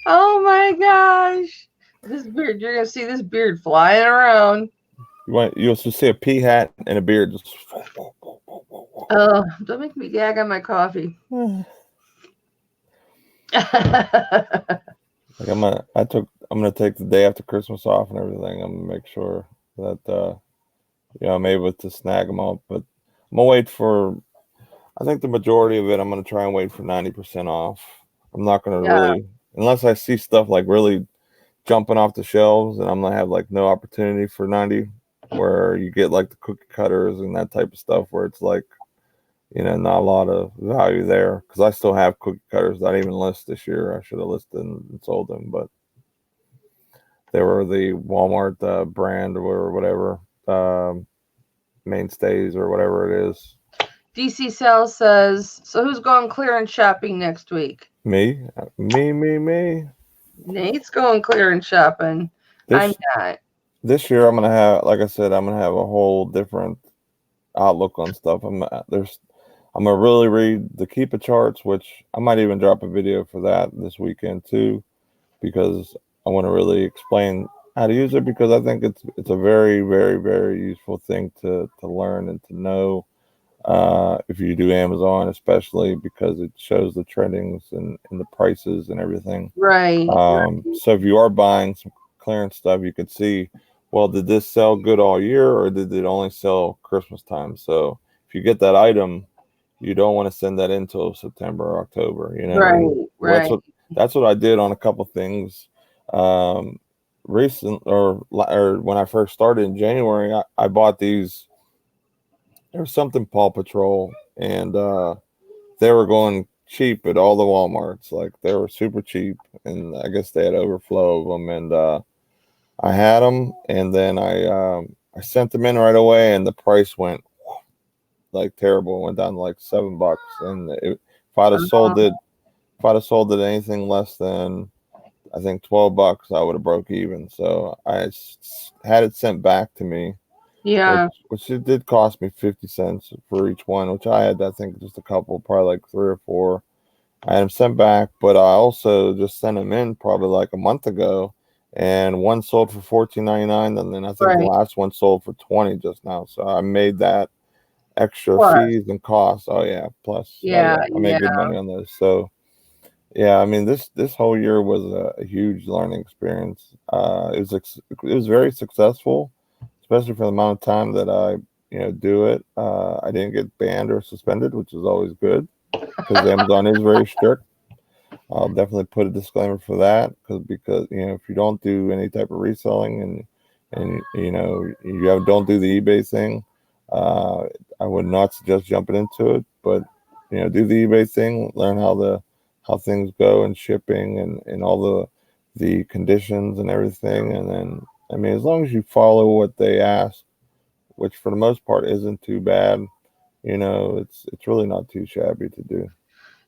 Oh my gosh, this beard! You're gonna see this beard flying around. You'll just see a pea hat and a beard just. Oh, don't make me gag on my coffee. Like I'm gonna take the day after Christmas off and everything. I'm gonna make sure that I'm able to snag them up. But I'm gonna wait for. I think the majority of it, I'm gonna try and wait for 90% off. I'm not gonna really, unless I see stuff like really jumping off the shelves, and I'm gonna have like no opportunity for 90, where you get like the cookie cutters and that type of stuff, where it's like, not a lot of value there, because I still have cookie cutters that I didn't even list this year. I should have listed and sold them, but they were the Walmart brand or whatever, mainstays or whatever it is. DC Sales says, so who's going clearance shopping next week? Me. Nate's going clearance shopping. I'm not. This year, I'm gonna have, like I said, I'm gonna have a whole different outlook on stuff. I'm gonna really read the Keepa charts, which I might even drop a video for that this weekend too, because I want to really explain how to use it, because I think it's a very, very, very useful thing to learn and to know if you do Amazon, especially because it shows the trendings and the prices and everything. Right. So if you are buying some clearance stuff, you can see, well, did this sell good all year, or did it only sell Christmas time? So if you get that item, you don't want to send that until September or October. Right. That's what I did on a couple things recent, or when I first started in January. I bought these. There was something Paw Patrol, and they were going cheap at all the Walmarts. Like, they were super cheap, and I guess they had overflow of them. And I had them, and then I sent them in right away, and the price went like terrible. It went down to like $7, and if I'd have sold it if I'd have sold it anything less than, I think, $12, I would have broke even. So I had it sent back to me, Yeah. which it did cost me 50 cents for each one, which I had, I think, just a couple, probably like 3 or 4. I had them sent back, but I also just sent them in probably like a month ago, and one sold for $14.99, and then I think the Right. last one sold for 20 just now. So I made that extra Plus. fees and costs. Oh yeah, plus Yeah. I made good money on those. So yeah, I mean this whole year was a huge learning experience. It was very successful, especially for the amount of time that I do it. I didn't get banned or suspended, which is always good because Amazon is very strict. I'll definitely put a disclaimer for that because if you don't do any type of reselling and don't do the eBay thing, I would not suggest jumping into it. But do the eBay thing, learn how things go and shipping and all the conditions and everything, and then I mean as long as you follow what they ask, which for the most part isn't too bad, it's really not too shabby to do.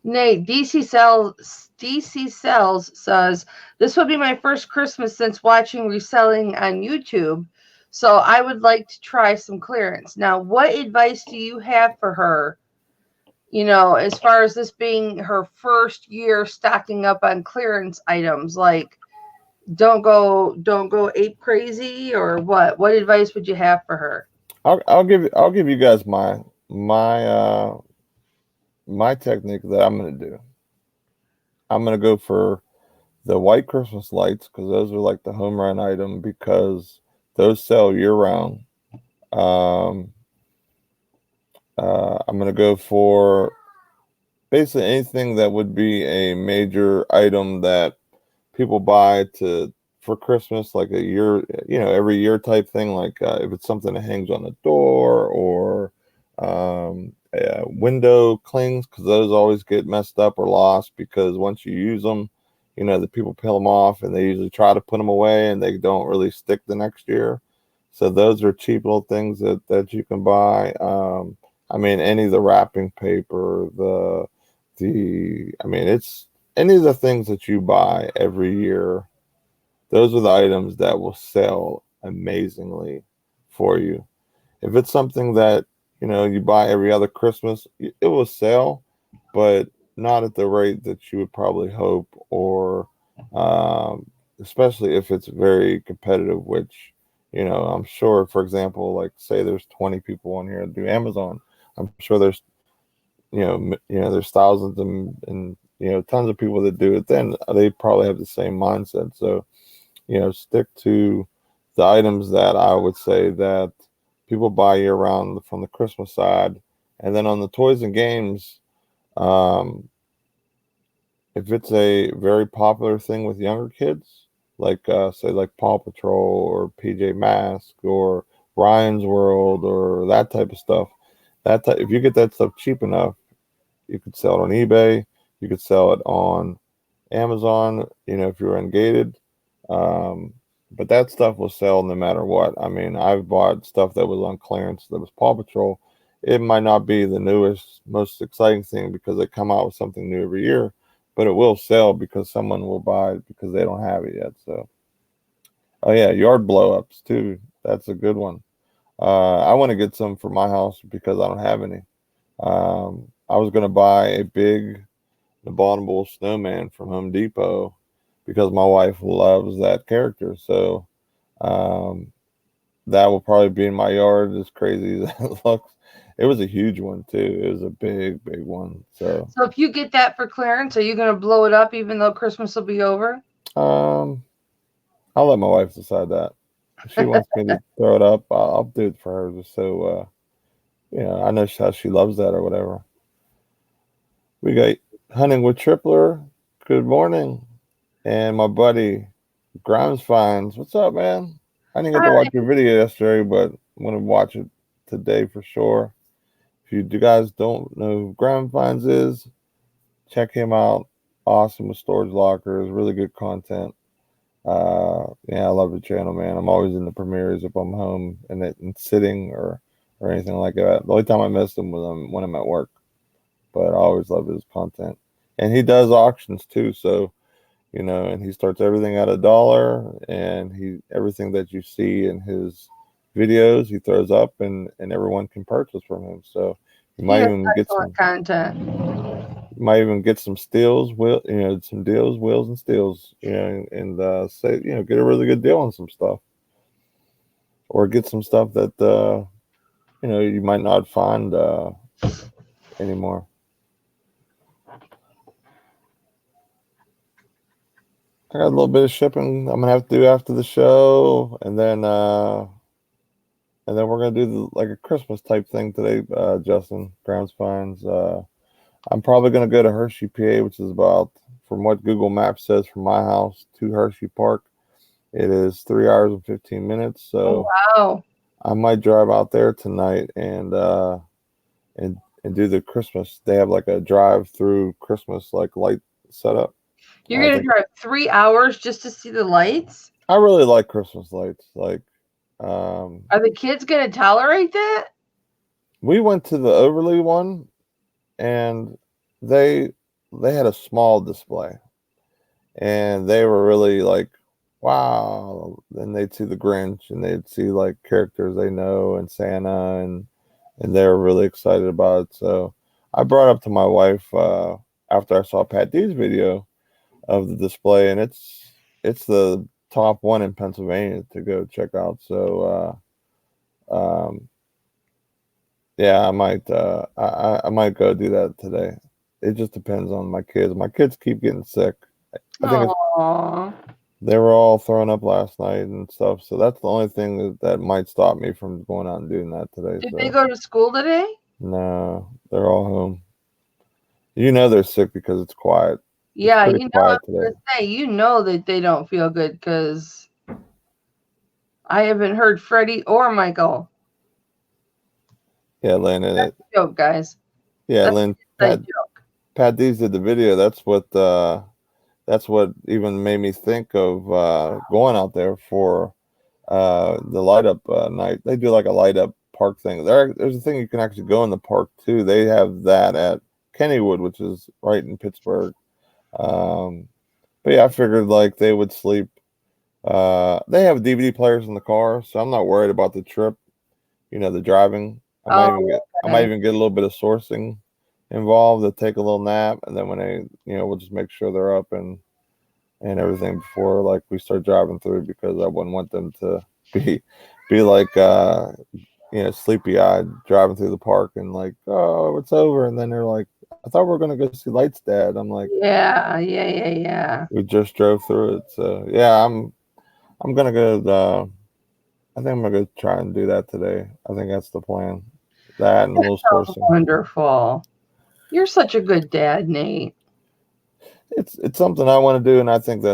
Nate, DC Sells says, this will be my first Christmas since watching Reselling on YouTube. So I would like to try some clearance. Now, what advice do you have for her? As far as this being her first year stocking up on clearance items, like don't go ape crazy, or what? What advice would you have for her? I'll give you guys my my technique that I'm gonna do. I'm gonna go for the white Christmas lights because those are like the home run item because those sell year round. Um, I'm gonna go for basically anything that would be a major item that people buy for Christmas, like a year, every year type thing. Like if it's something that hangs on the door or window clings, because those always get messed up or lost because once you use them, the people peel them off and they usually try to put them away and they don't really stick the next year. So those are cheap little things that you can buy. I mean, any of the wrapping paper, I mean, it's any of the things that you buy every year. Those are the items that will sell amazingly for you. If it's something that you buy every other Christmas, it will sell, but not at the rate that you would probably hope, or especially if it's very competitive. Which I'm sure, for example, like say there's 20 people on here that do Amazon. I'm sure there's there's thousands and tons of people that do it. Then they probably have the same mindset. So stick to the items that I would say that people buy year round from the Christmas side. And then on the toys and games, if it's a very popular thing with younger kids, like say like Paw Patrol or PJ Masks or Ryan's World or that type of stuff, if you get that stuff cheap enough, you could sell it on eBay, you could sell it on Amazon, if you're ungated. But that stuff will sell no matter what. I mean, I've bought stuff that was on clearance that was Paw Patrol. It might not be the newest, most exciting thing because they come out with something new every year, but it will sell because someone will buy it because they don't have it yet. So, oh yeah, yard blow-ups too. That's a good one. I want to get some for my house because I don't have any. I was going to buy a big abominable snowman from Home Depot because my wife loves that character. So that will probably be in my yard, as crazy as that looks. It was a huge one too. It was a big one. So if you get that for clearance, are you going to blow it up even though Christmas will be over? I'll let my wife decide that. If she wants me to throw it up, I'll do it for her just so I know how she loves that or whatever. We got Hunting with Tripler. Good morning. And my buddy Grimes Finds. What's up, man? I didn't get to watch your video yesterday, but I'm going to watch it today for sure. If you guys don't know who Grimes Finds is, check him out. Awesome with storage lockers, really good content. Yeah, I love the channel, man. I'm always in the premieres if I'm home and sitting or anything like that. The only time I missed him was when I'm at work, but I always love his content. and he does auctions too. So, you know, and he starts everything at $1, and everything that you see in his videos, he throws up, and everyone can purchase from him. So you might even get some content. You might even get some steals, some deals, wheels and steals, and say, get a really good deal on some stuff, or get some stuff that you might not find anymore. I got a little bit of shipping I'm gonna have to do after the show, and then we're gonna do like a Christmas type thing today. Justin Grounds Finds. I'm probably gonna go to Hershey, PA, which is about, from what Google Maps says, from my house to Hershey Park, it is 3 hours and 15 minutes. So wow. I might drive out there tonight and do the Christmas. They have like a drive-through Christmas like light setup. You're gonna drive 3 hours just to see the lights? I really like Christmas lights. Like, are the kids gonna tolerate that? We went to the Overly one, and they had a small display, and they were really like, wow. Then they'd see the Grinch, and they'd see like characters they know, and Santa, and they were really excited about it. So I brought up to my wife after I saw Patdees video of the display, and it's the top one in Pennsylvania to go check out. So yeah, I might I might go do that today. It just depends on my kids. My kids keep getting sick. I think they were all throwing up last night and stuff. So that's the only thing that might stop me from going out and doing that today. Did they go to school today? No, they're all home. They're sick because it's quiet. Yeah, I was gonna say, that they don't feel good, because I haven't heard Freddie or Michael. Yeah, Lynn. That's a joke, guys. Yeah, Lynn. Patdees did the video. That's what even made me think of going out there for the light up night. They do like a light up park thing. There's a thing you can actually go in the park too. They have that at Kennywood, which is right in Pittsburgh. But yeah, I figured like they would sleep. They have DVD players in the car, so I'm not worried about the trip. The driving. I might even get a little bit of sourcing involved. To take a little nap, and then when they, we'll just make sure they're up and everything before like we start driving through, because I wouldn't want them to be like sleepy eyed driving through the park and like, oh, it's over, and then they're like, I thought we were gonna go see lights, Dad. I'm like, yeah. We just drove through it, so yeah, I'm gonna go. I think I'm gonna go try and do that today. I think that's the plan. That and a little sourcing. Wonderful. You're such a good dad, Nate. It's something I want to do, and I think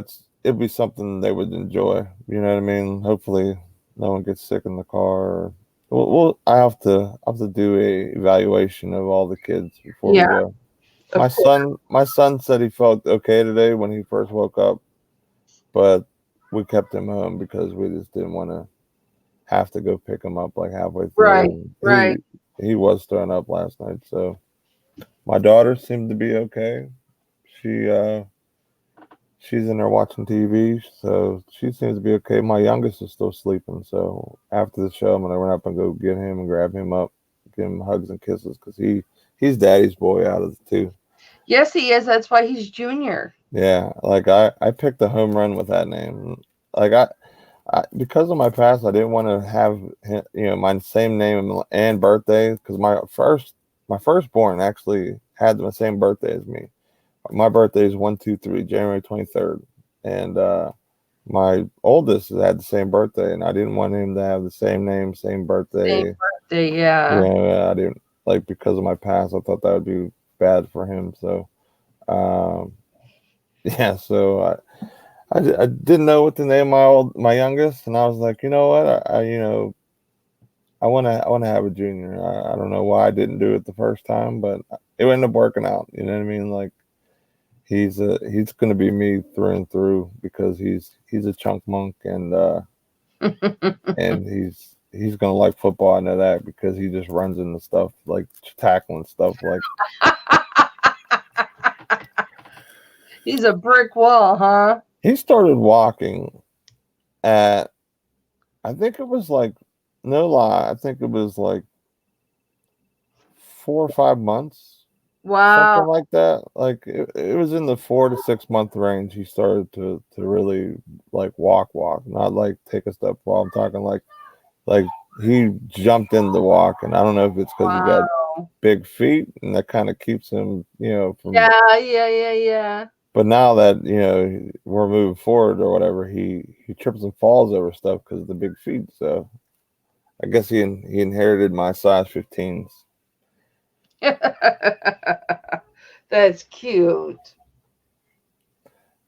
it'd be something they would enjoy. You know what I mean? Hopefully, no one gets sick in the car. I have to do a evaluation of all the kids before we go. My son said he felt okay today when he first woke up, but we kept him home because we just didn't want to have to go pick him up like halfway through. Right. He was throwing up last night. So my daughter seemed to be okay. She's in there watching TV, so she seems to be okay. My youngest is still sleeping, so after the show, I'm gonna run up and go get him and grab him up, give him hugs and kisses, because he's daddy's boy out of the two. Yes, he is. That's why he's Junior. Yeah, like I picked a home run with that name. Like I because of my past, I didn't want to have my same name and birthday, because my firstborn actually had the same birthday as me. My birthday is 123 January 23rd, and my oldest had the same birthday, and I didn't want him to have the same name, same birthday. Yeah. I didn't like, because of my past. I thought that would be bad for him. So, yeah. So I didn't know what to name my youngest, and I was like, you know what, I want to have a junior. I don't know why I didn't do it the first time, but it ended up working out. You know what I mean? Like, he's going to be me through and through, because he's a chunk monk, and and he's going to like football. I know that, because he just runs into stuff, like tackling stuff, like He's a brick wall, huh? He started walking at, I think it was like, no lie, I think it was like 4 or 5 months, something Wow. like that. Like it was in the 4 to 6 month range. He started to really like walk, not like take a step while I'm talking like he jumped in the walk, and I don't know if it's because he got Wow. big feet and that kind of keeps him, from. Yeah. But now that we're moving forward or whatever, he trips and falls over stuff because of the big feet. So I guess he inherited my size 15s. That's cute.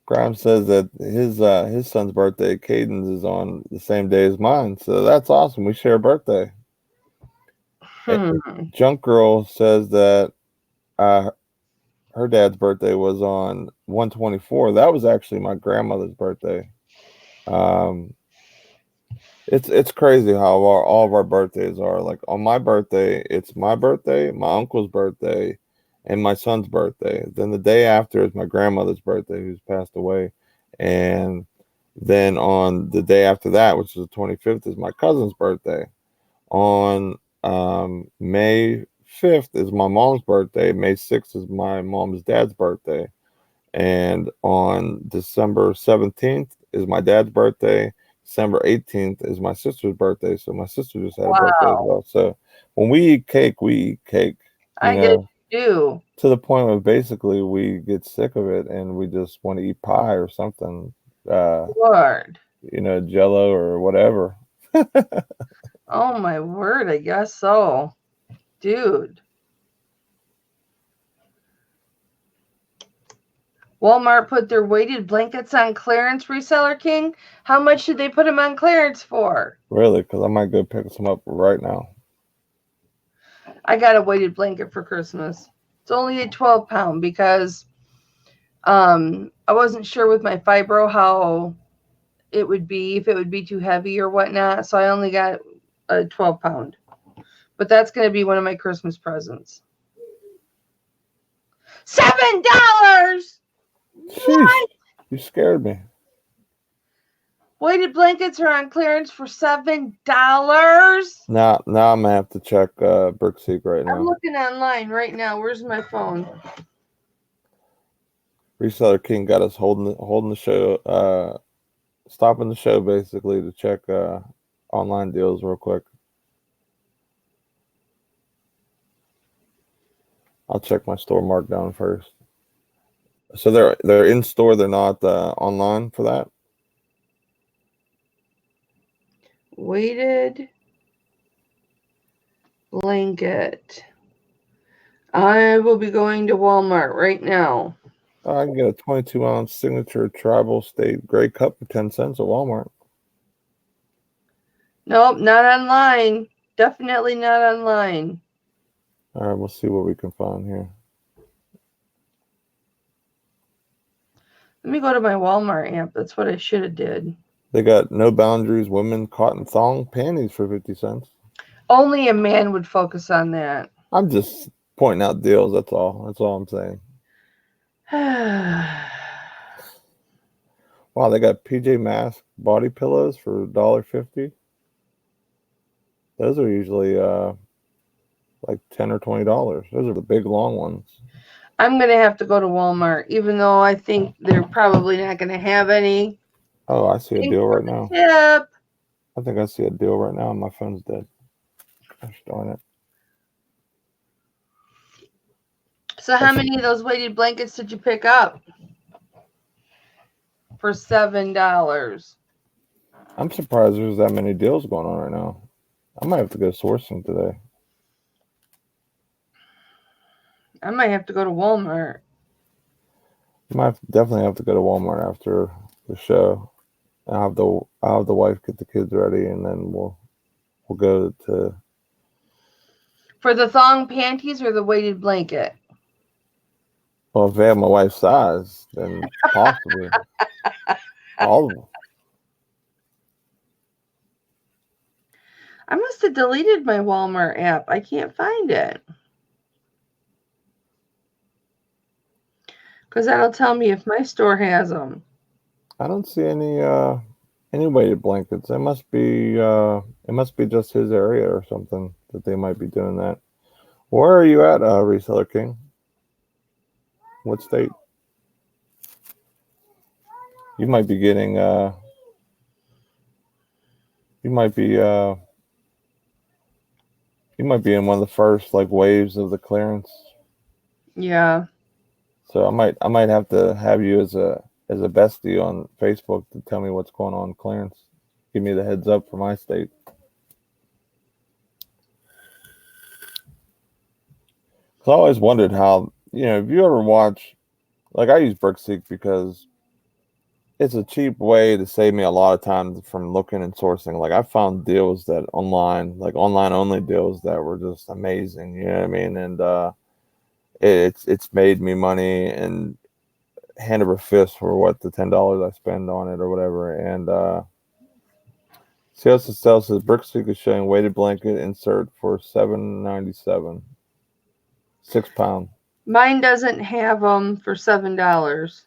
Grimes says that his son's birthday, Caden's, is on the same day as mine. So that's awesome. We share a birthday. Junk Girl says that her dad's birthday was on 1/24. That was actually my grandmother's birthday. It's crazy how all of our birthdays are. Like on my birthday, it's my birthday, my uncle's birthday, and my son's birthday. Then the day after is my grandmother's birthday, who's passed away. And then on the day after that, which is the 25th, is my cousin's birthday. On May 5th is my mom's birthday. May 6th is my mom's dad's birthday. And on December 17th is my dad's birthday. December 18th is my sister's birthday. So my sister just had a birthday as well. So when we eat cake, we eat cake. I guess you do. To the point where basically we get sick of it and we just want to eat pie or something. Lord. Jello or whatever. Oh my word, I guess so. Dude. Walmart put their weighted blankets on clearance, Reseller King. How much did they put them on clearance for? Really? Because I might go pick some up right now. I got a weighted blanket for Christmas. It's only a 12-pound because I wasn't sure with my fibro how it would be, if it would be too heavy or whatnot. So I only got a 12-pound. But that's going to be one of my Christmas presents. $7! What? You scared me. Weighted blankets are on clearance for $7. Now I'm gonna have to check Brickseek right now. I'm looking online right now. Where's my phone? Reseller King got us holding the show, stopping the show basically to check online deals real quick. I'll check my store markdown first. So they're in store. They're not online for that. Weighted blanket. I will be going to Walmart right now. I can get a 22-ounce signature tribal state gray cup for 10 cents at Walmart. Nope, not online. Definitely not online. All right, we'll see what we can find here. Let me go to my Walmart app. That's what I should have did. They got No Boundaries women cotton thong panties for 50 cents. Only a man would focus on that. I'm just pointing out deals. That's all. That's all I'm saying. Wow, they got PJ Masks body pillows for $1.50. Those are usually like $10 or $20. Those are the big long ones. I'm going to have to go to Walmart, even though I think they're probably not going to have any. Oh, I see a deal right now. Yep. I think I see a deal right now and my phone's dead. Gosh darn it. So how many of those weighted blankets did you pick up for $7? I'm surprised there's that many deals going on right now. I might have to go sourcing today. I might have to go to Walmart. Definitely have to go to Walmart after the show. I'll have the wife get the kids ready, and then we'll go to. For the thong panties or the weighted blanket? Well, if they have my wife's size, then possibly all of them. I must have deleted my Walmart app. I can't find it. Because that'll tell me if my store has them. I don't see any weighted blankets. It must be just his area or something that they might be doing that. Where are you at, Reseller King? What state? You might be getting you might be in one of the first like waves of the clearance. Yeah. So I might have to have you as a bestie on Facebook to tell me what's going on in clearance. Give me the heads up for my state. I always wondered how, if you ever watch, like I use BrickSeek because it's a cheap way to save me a lot of time from looking and sourcing. Like I found deals that online, like online only deals that were just amazing. You know what I mean? And it's made me money and hand over fist for what the $10 I spend on it or whatever. And Sales to Sales says BrickSeek is showing weighted blanket insert for $7.97, 6 pound. Mine doesn't have them for $7.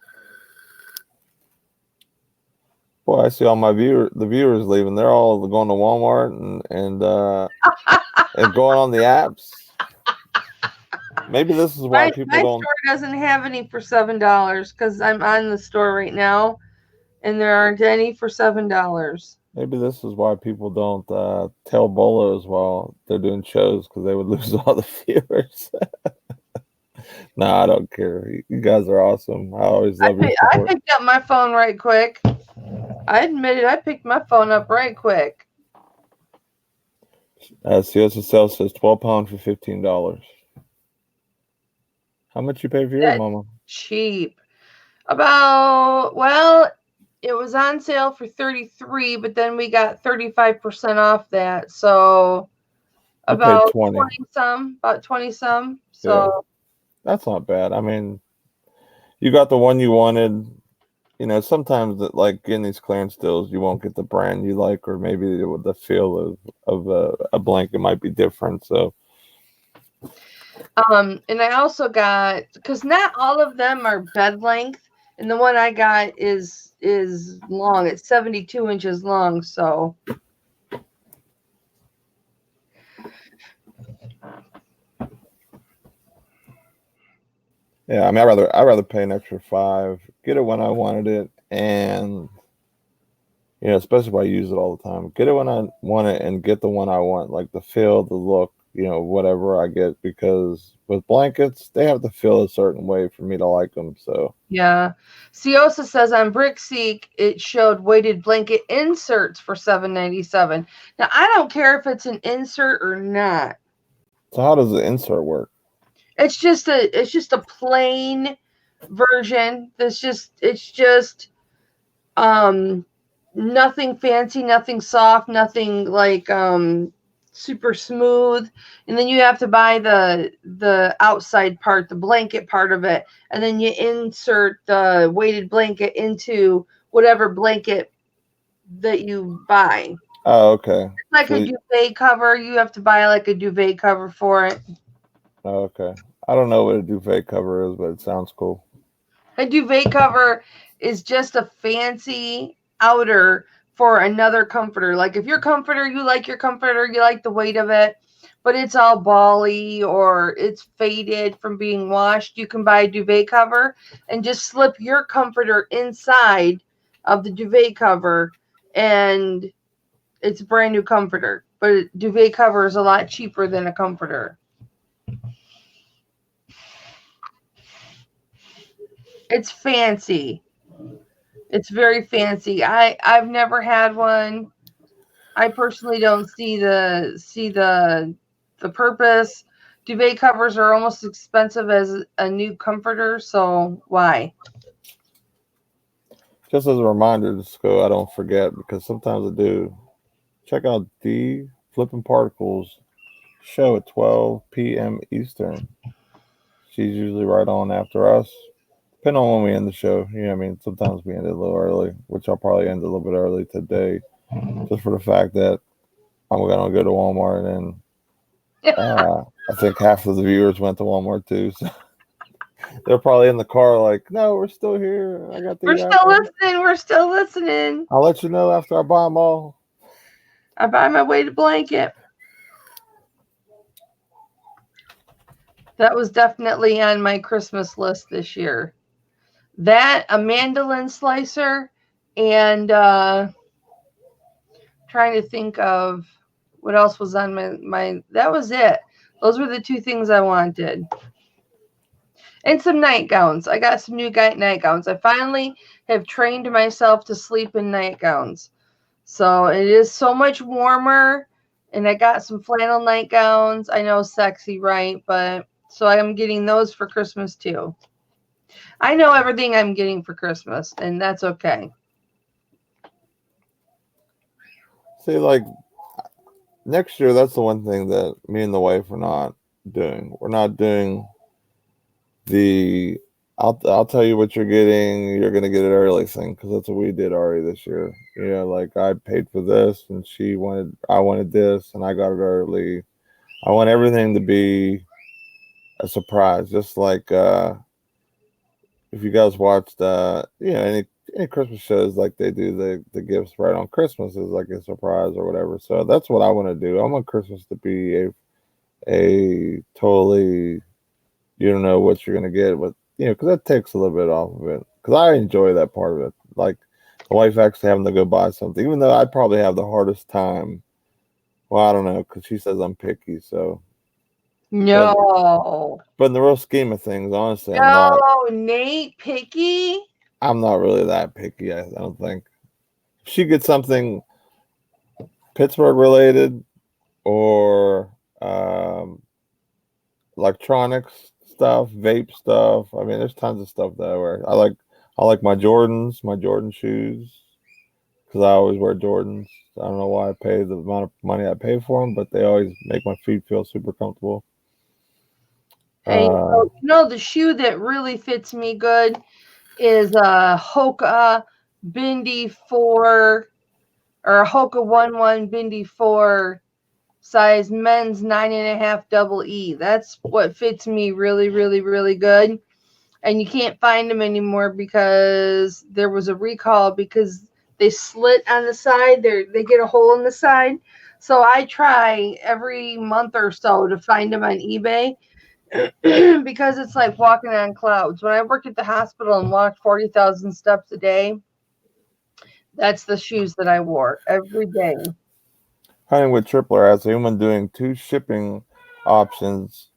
Boy, I see all the viewers leaving. They're all going to Walmart and going on the apps. Maybe this is why people my don't. store doesn't have any for $7 because I'm on the store right now, and there aren't any for $7. Maybe this is why people don't tell bolos while they're doing shows because they would lose all the viewers. No, I don't care. You guys are awesome. I always love your support. I picked up my phone right quick. I admit it. I picked my phone up right quick. Sales to Sales says 12 pound for $15. How much you pay for yours, Mama? Cheap. It was on sale for $33, but then we got 35% off that. So about 20 some. So yeah, that's not bad. I mean, you got the one you wanted. Sometimes like in these clearance deals, you won't get the brand you like, or maybe the feel of a blanket might be different. So. And I also got, because not all of them are bed length, and the one I got is long. It's 72 inches long. So yeah, I mean, I'd rather pay an extra $5, get it when I wanted it, and especially if I use it all the time, get it when I want it, and get the one I want, like the feel, the look, whatever I get, because with blankets, they have to feel a certain way for me to like them. So yeah, Siosa says on BrickSeek it showed weighted blanket inserts for $7.97. Now I don't care if it's an insert or not. So how does the insert work? It's just a plain version. It's just nothing fancy, nothing soft, nothing like super smooth. And then you have to buy the outside part, the blanket part of it, and then you insert the weighted blanket into whatever blanket that you buy. Oh, okay. It's like a duvet cover. You have to buy like a duvet cover for it. Oh, okay. I don't know what a duvet cover is, but it sounds cool. A duvet cover is just a fancy outer for another comforter. Like if your comforter, you like the weight of it, but it's all bally or it's faded from being washed, you can buy a duvet cover and just slip your comforter inside of the duvet cover, and it's a brand new comforter. But a duvet cover is a lot cheaper than a comforter. It's fancy. It's very fancy. I've never had one. I personally don't see the purpose. Duvet covers are almost as expensive as a new comforter, so why? Just as a reminder, just I don't forget, because sometimes I do. Check out the Flipping Particles show at 12 p.m. Eastern. She's usually right on after us. Depending on when we end the show. I mean, sometimes we end it a little early, which I'll probably end a little bit early today, just for the fact that I'm going to go to Walmart, and I think half of the viewers went to Walmart too. So they're probably in the car like, no, we're still here. I got We're these. still listening. We're still listening. I'll let you know after I buy them all. I buy my weighted blanket. That was definitely on my Christmas list this year. That, a mandolin slicer, and trying to think of what else was on my that was it. Those were the two things I wanted. And some nightgowns. I got some new nightgowns. I finally have trained myself to sleep in nightgowns. So it is so much warmer. And I got some flannel nightgowns. I know sexy, right? But so I'm getting those for Christmas too. I know everything I'm getting for Christmas, and that's okay. See, like next year, that's the one thing that me and the wife are not doing. We're not doing the I'll tell you what you're getting. You're gonna get it early thing, because that's what we did already this year. You know, like I paid for this, and I wanted this, and I got it early. I want everything to be a surprise, just like if you guys watched any Christmas shows, like they do the gifts right on Christmas is like a surprise or whatever. So that's what I want to do. I want Christmas to be a totally, you don't know what you're gonna get, but because that takes a little bit off of it. Because I enjoy that part of it, like the wife actually having to go buy something, even though I probably have the hardest time. Well, I don't know, because she says I'm picky, so. No. But in the real scheme of things, honestly, No, Nate, picky? I'm not really that picky, I don't think. If she gets something Pittsburgh related or electronics stuff, vape stuff. I mean, there's tons of stuff that I wear. I like my Jordans, my Jordan shoes, because I always wear Jordans. I don't know why I pay the amount of money I pay for them, but they always make my feet feel super comfortable. Hey, the shoe that really fits me good is a Hoka Bindi 4 or a Hoka 11 Bindi 4 size men's 9.5 double E. That's what fits me really, really, really good. And you can't find them anymore because there was a recall because they slit on the side. They get a hole in the side. So I try every month or so to find them on eBay because it's like walking on clouds. When I worked at the hospital and walked 40,000 steps a day, that's the shoes that I wore every day. Hunting with Tripler as a human doing 2 shipping options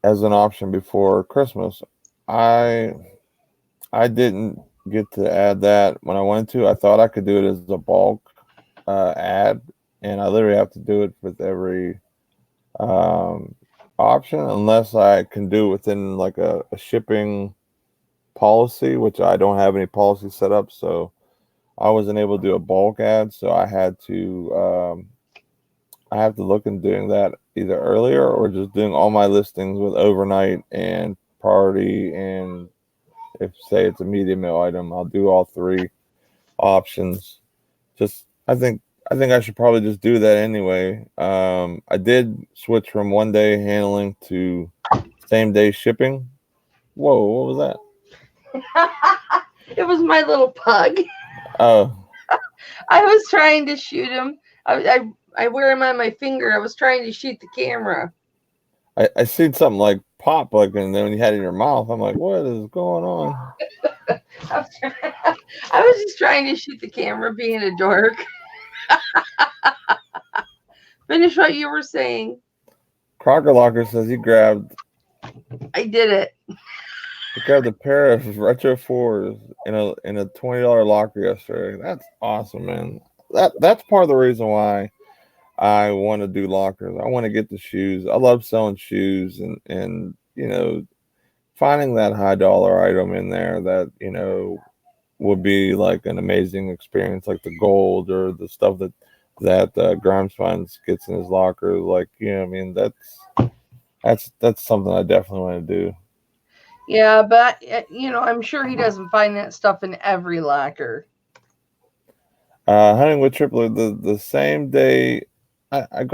as an option before Christmas. I didn't get to add that when I wanted to. I thought I could do it as a bulk ad, and I literally have to do it with every option unless I can do it within like a shipping policy, which I don't have any policy set up, so I wasn't able to do a bulk ad. So I have to look into doing that either earlier or just doing all my listings with overnight and priority, and if say it's a media mail item, I'll do all 3 options. I think I should probably just do that anyway. I did switch from 1-day handling to same day shipping. Whoa, what was that? It was my little pug. Oh. I was trying to shoot him. I wear him on my finger. I was trying to shoot the camera. I seen something like pop, like, and then when you had it in your mouth, I'm like, what is going on? I was just trying to shoot the camera, being a dork. Finish what you were saying. Crocker Locker says he grabbed. I did it. He grabbed a pair of Retro 4s in a $20 locker yesterday. That's awesome, man. That's part of the reason why I want to do lockers. I want to get the shoes. I love selling shoes, and finding that high dollar item in there that would be like an amazing experience, like the gold or the stuff that Grimes finds gets in his locker. Like, I mean, that's something I definitely want to do. Yeah, but I'm sure he doesn't find that stuff in every locker. Hunting with Tripler, the same day I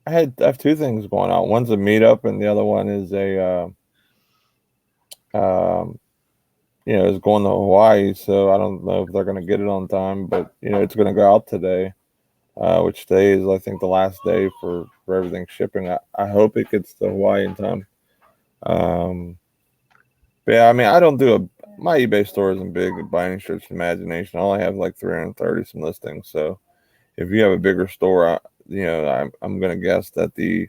have 2 things going on. One's a meetup, and the other one is is going to Hawaii, so I don't know if they're going to get it on time, but it's going to go out today, which today is I think the last day for everything shipping. I hope it gets to Hawaii in time. But yeah, I mean, I don't do my eBay store isn't big by any stretch of the imagination. I only have like 330 some listings. So if you have a bigger store, I'm going to guess that the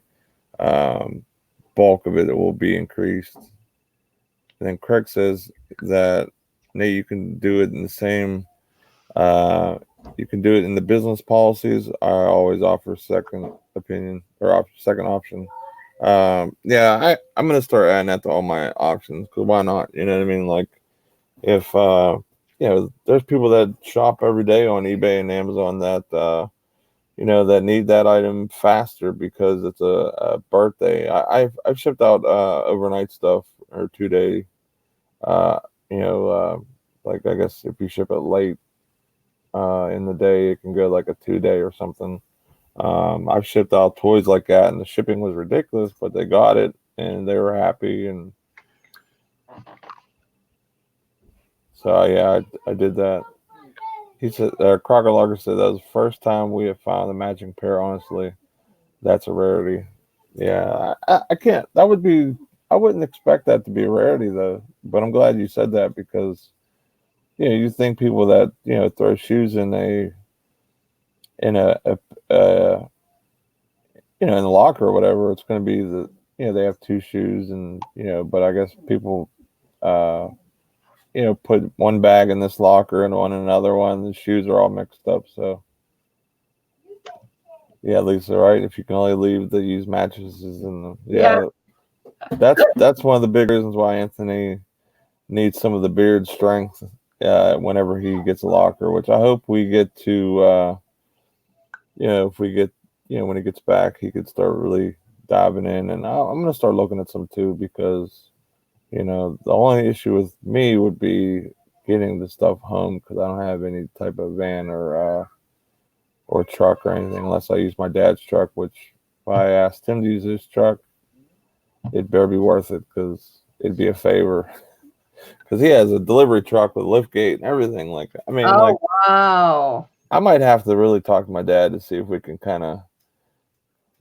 bulk of it will be increased. And then Craig says that Nate, you can do it in the same. You can do it in the business policies. I always offer second opinion or second option. Yeah, I'm gonna start adding that to all my options because why not? You know what I mean? Like if there's people that shop every day on eBay and Amazon that that need that item faster because it's a birthday. I've shipped out overnight stuff or 2 day. Uh, like I guess if you ship it late in the day, it can go like a 2 day or something. I've shipped out toys like that, and the shipping was ridiculous, but they got it and they were happy. And so yeah, I did that. He said, Crocodile said that was the first time we have found a matching pair. Honestly, that's a rarity. Yeah, I can't. That would be. I wouldn't expect that to be a rarity though. But I'm glad you said that because you think people that throw shoes in in in the locker or whatever, it's going to be they have two shoes and but I guess people put one bag in this locker and one in another one. The shoes are all mixed up. So yeah, Lisa, right? If you can only leave the used mattresses in the that's one of the big reasons why Anthony needs some of the beard strength whenever he gets a locker, which I hope we get to if we get when he gets back, he could start really diving in. And I'm going to start looking at some too because the only issue with me would be getting the stuff home because I don't have any type of van or truck or anything unless I use my dad's truck, which if I asked him to use his truck, it better be worth it because it'd be a favor because he has a delivery truck with lift gate and everything like that. I mean, wow. I might have to really talk to my dad to see if we can kind of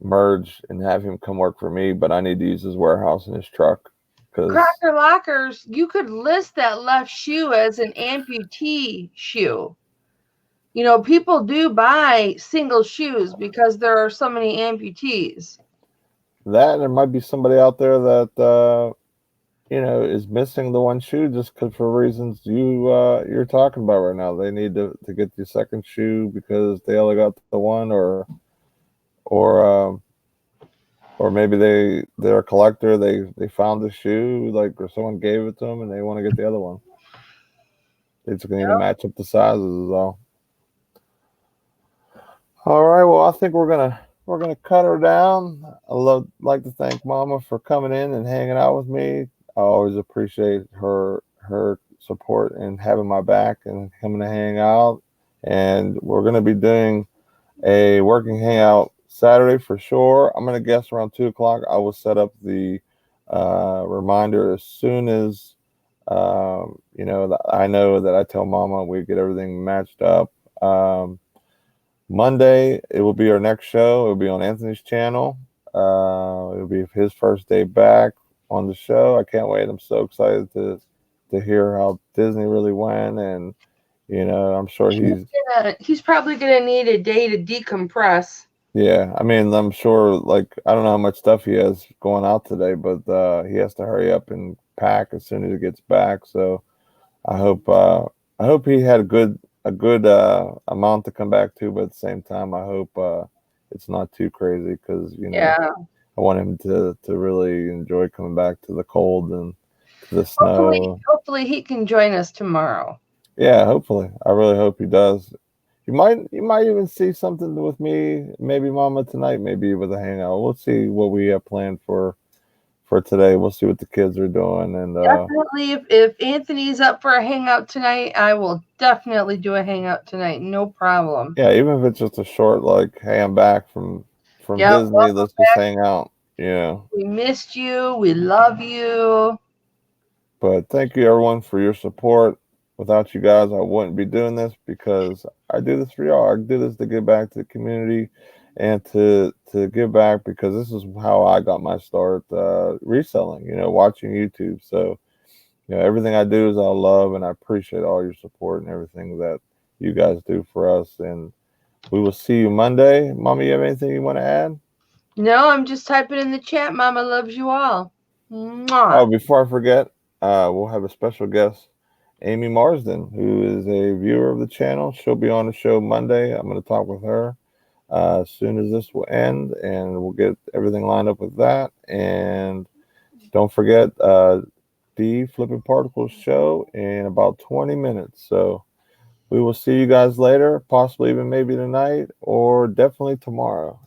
merge and have him come work for me, but I need to use his warehouse and his truck. Cracker Lockers, you could list that left shoe as an amputee shoe. People do buy single shoes because there are so many amputees. That there might be somebody out there that is missing the one shoe just because for reasons you're talking about right now. They need to get the second shoe because they only got the one, or maybe they're a collector. They found the shoe or someone gave it to them and they want to get the other one. They just need to match up the sizes is all. All right. Well, I think we're gonna cut her down. Like to thank Mama for coming in and hanging out with me. I always appreciate her support and having my back and coming to hang out. And we're gonna be doing a working hangout Saturday for sure. I'm gonna guess around 2:00. I will set up the reminder as soon as I know that I tell Mama we get everything matched up. Monday, it will be our next show. It will be on Anthony's channel. It will be his first day back on the show. I can't wait. I'm so excited to hear how Disney really went, and I'm sure he's probably gonna need a day to decompress. Yeah, I mean, I'm sure. I don't know how much stuff he has going out today, but he has to hurry up and pack as soon as he gets back. So I hope he had a good amount to come back to, but at the same time, I hope it's not too crazy because I want him to really enjoy coming back to the cold and to the snow. Hopefully he can join us tomorrow. Yeah, hopefully. I really hope he does. You might even see something with me, maybe Mama tonight, maybe with a hangout. We'll see what we have planned for today. We'll see what the kids are doing, and definitely if Anthony's up for a hangout tonight, I will definitely do a hangout tonight. No problem. Yeah, even if it's just a short hey, I'm back from Disney, let's just hang out. Yeah. We missed you. We love you. But thank you everyone for your support. Without you guys, I wouldn't be doing this, because I do this for y'all. I do this to give back to the community and to give back, because this is how I got my start reselling, watching YouTube. So, everything I do is all love, and I appreciate all your support and everything that you guys do for us. And we will see you Monday. Mama, you have anything you want to add? No, I'm just typing in the chat. Mama loves you all. Mwah. Oh, before I forget, we'll have a special guest, Amy Marsden, who is a viewer of the channel. She'll be on the show Monday. I'm going to talk with her as soon as this will end, and we'll get everything lined up with that. And don't forget the Flipping Particles show in about 20 minutes. So we will see you guys later, possibly even maybe tonight, or definitely tomorrow.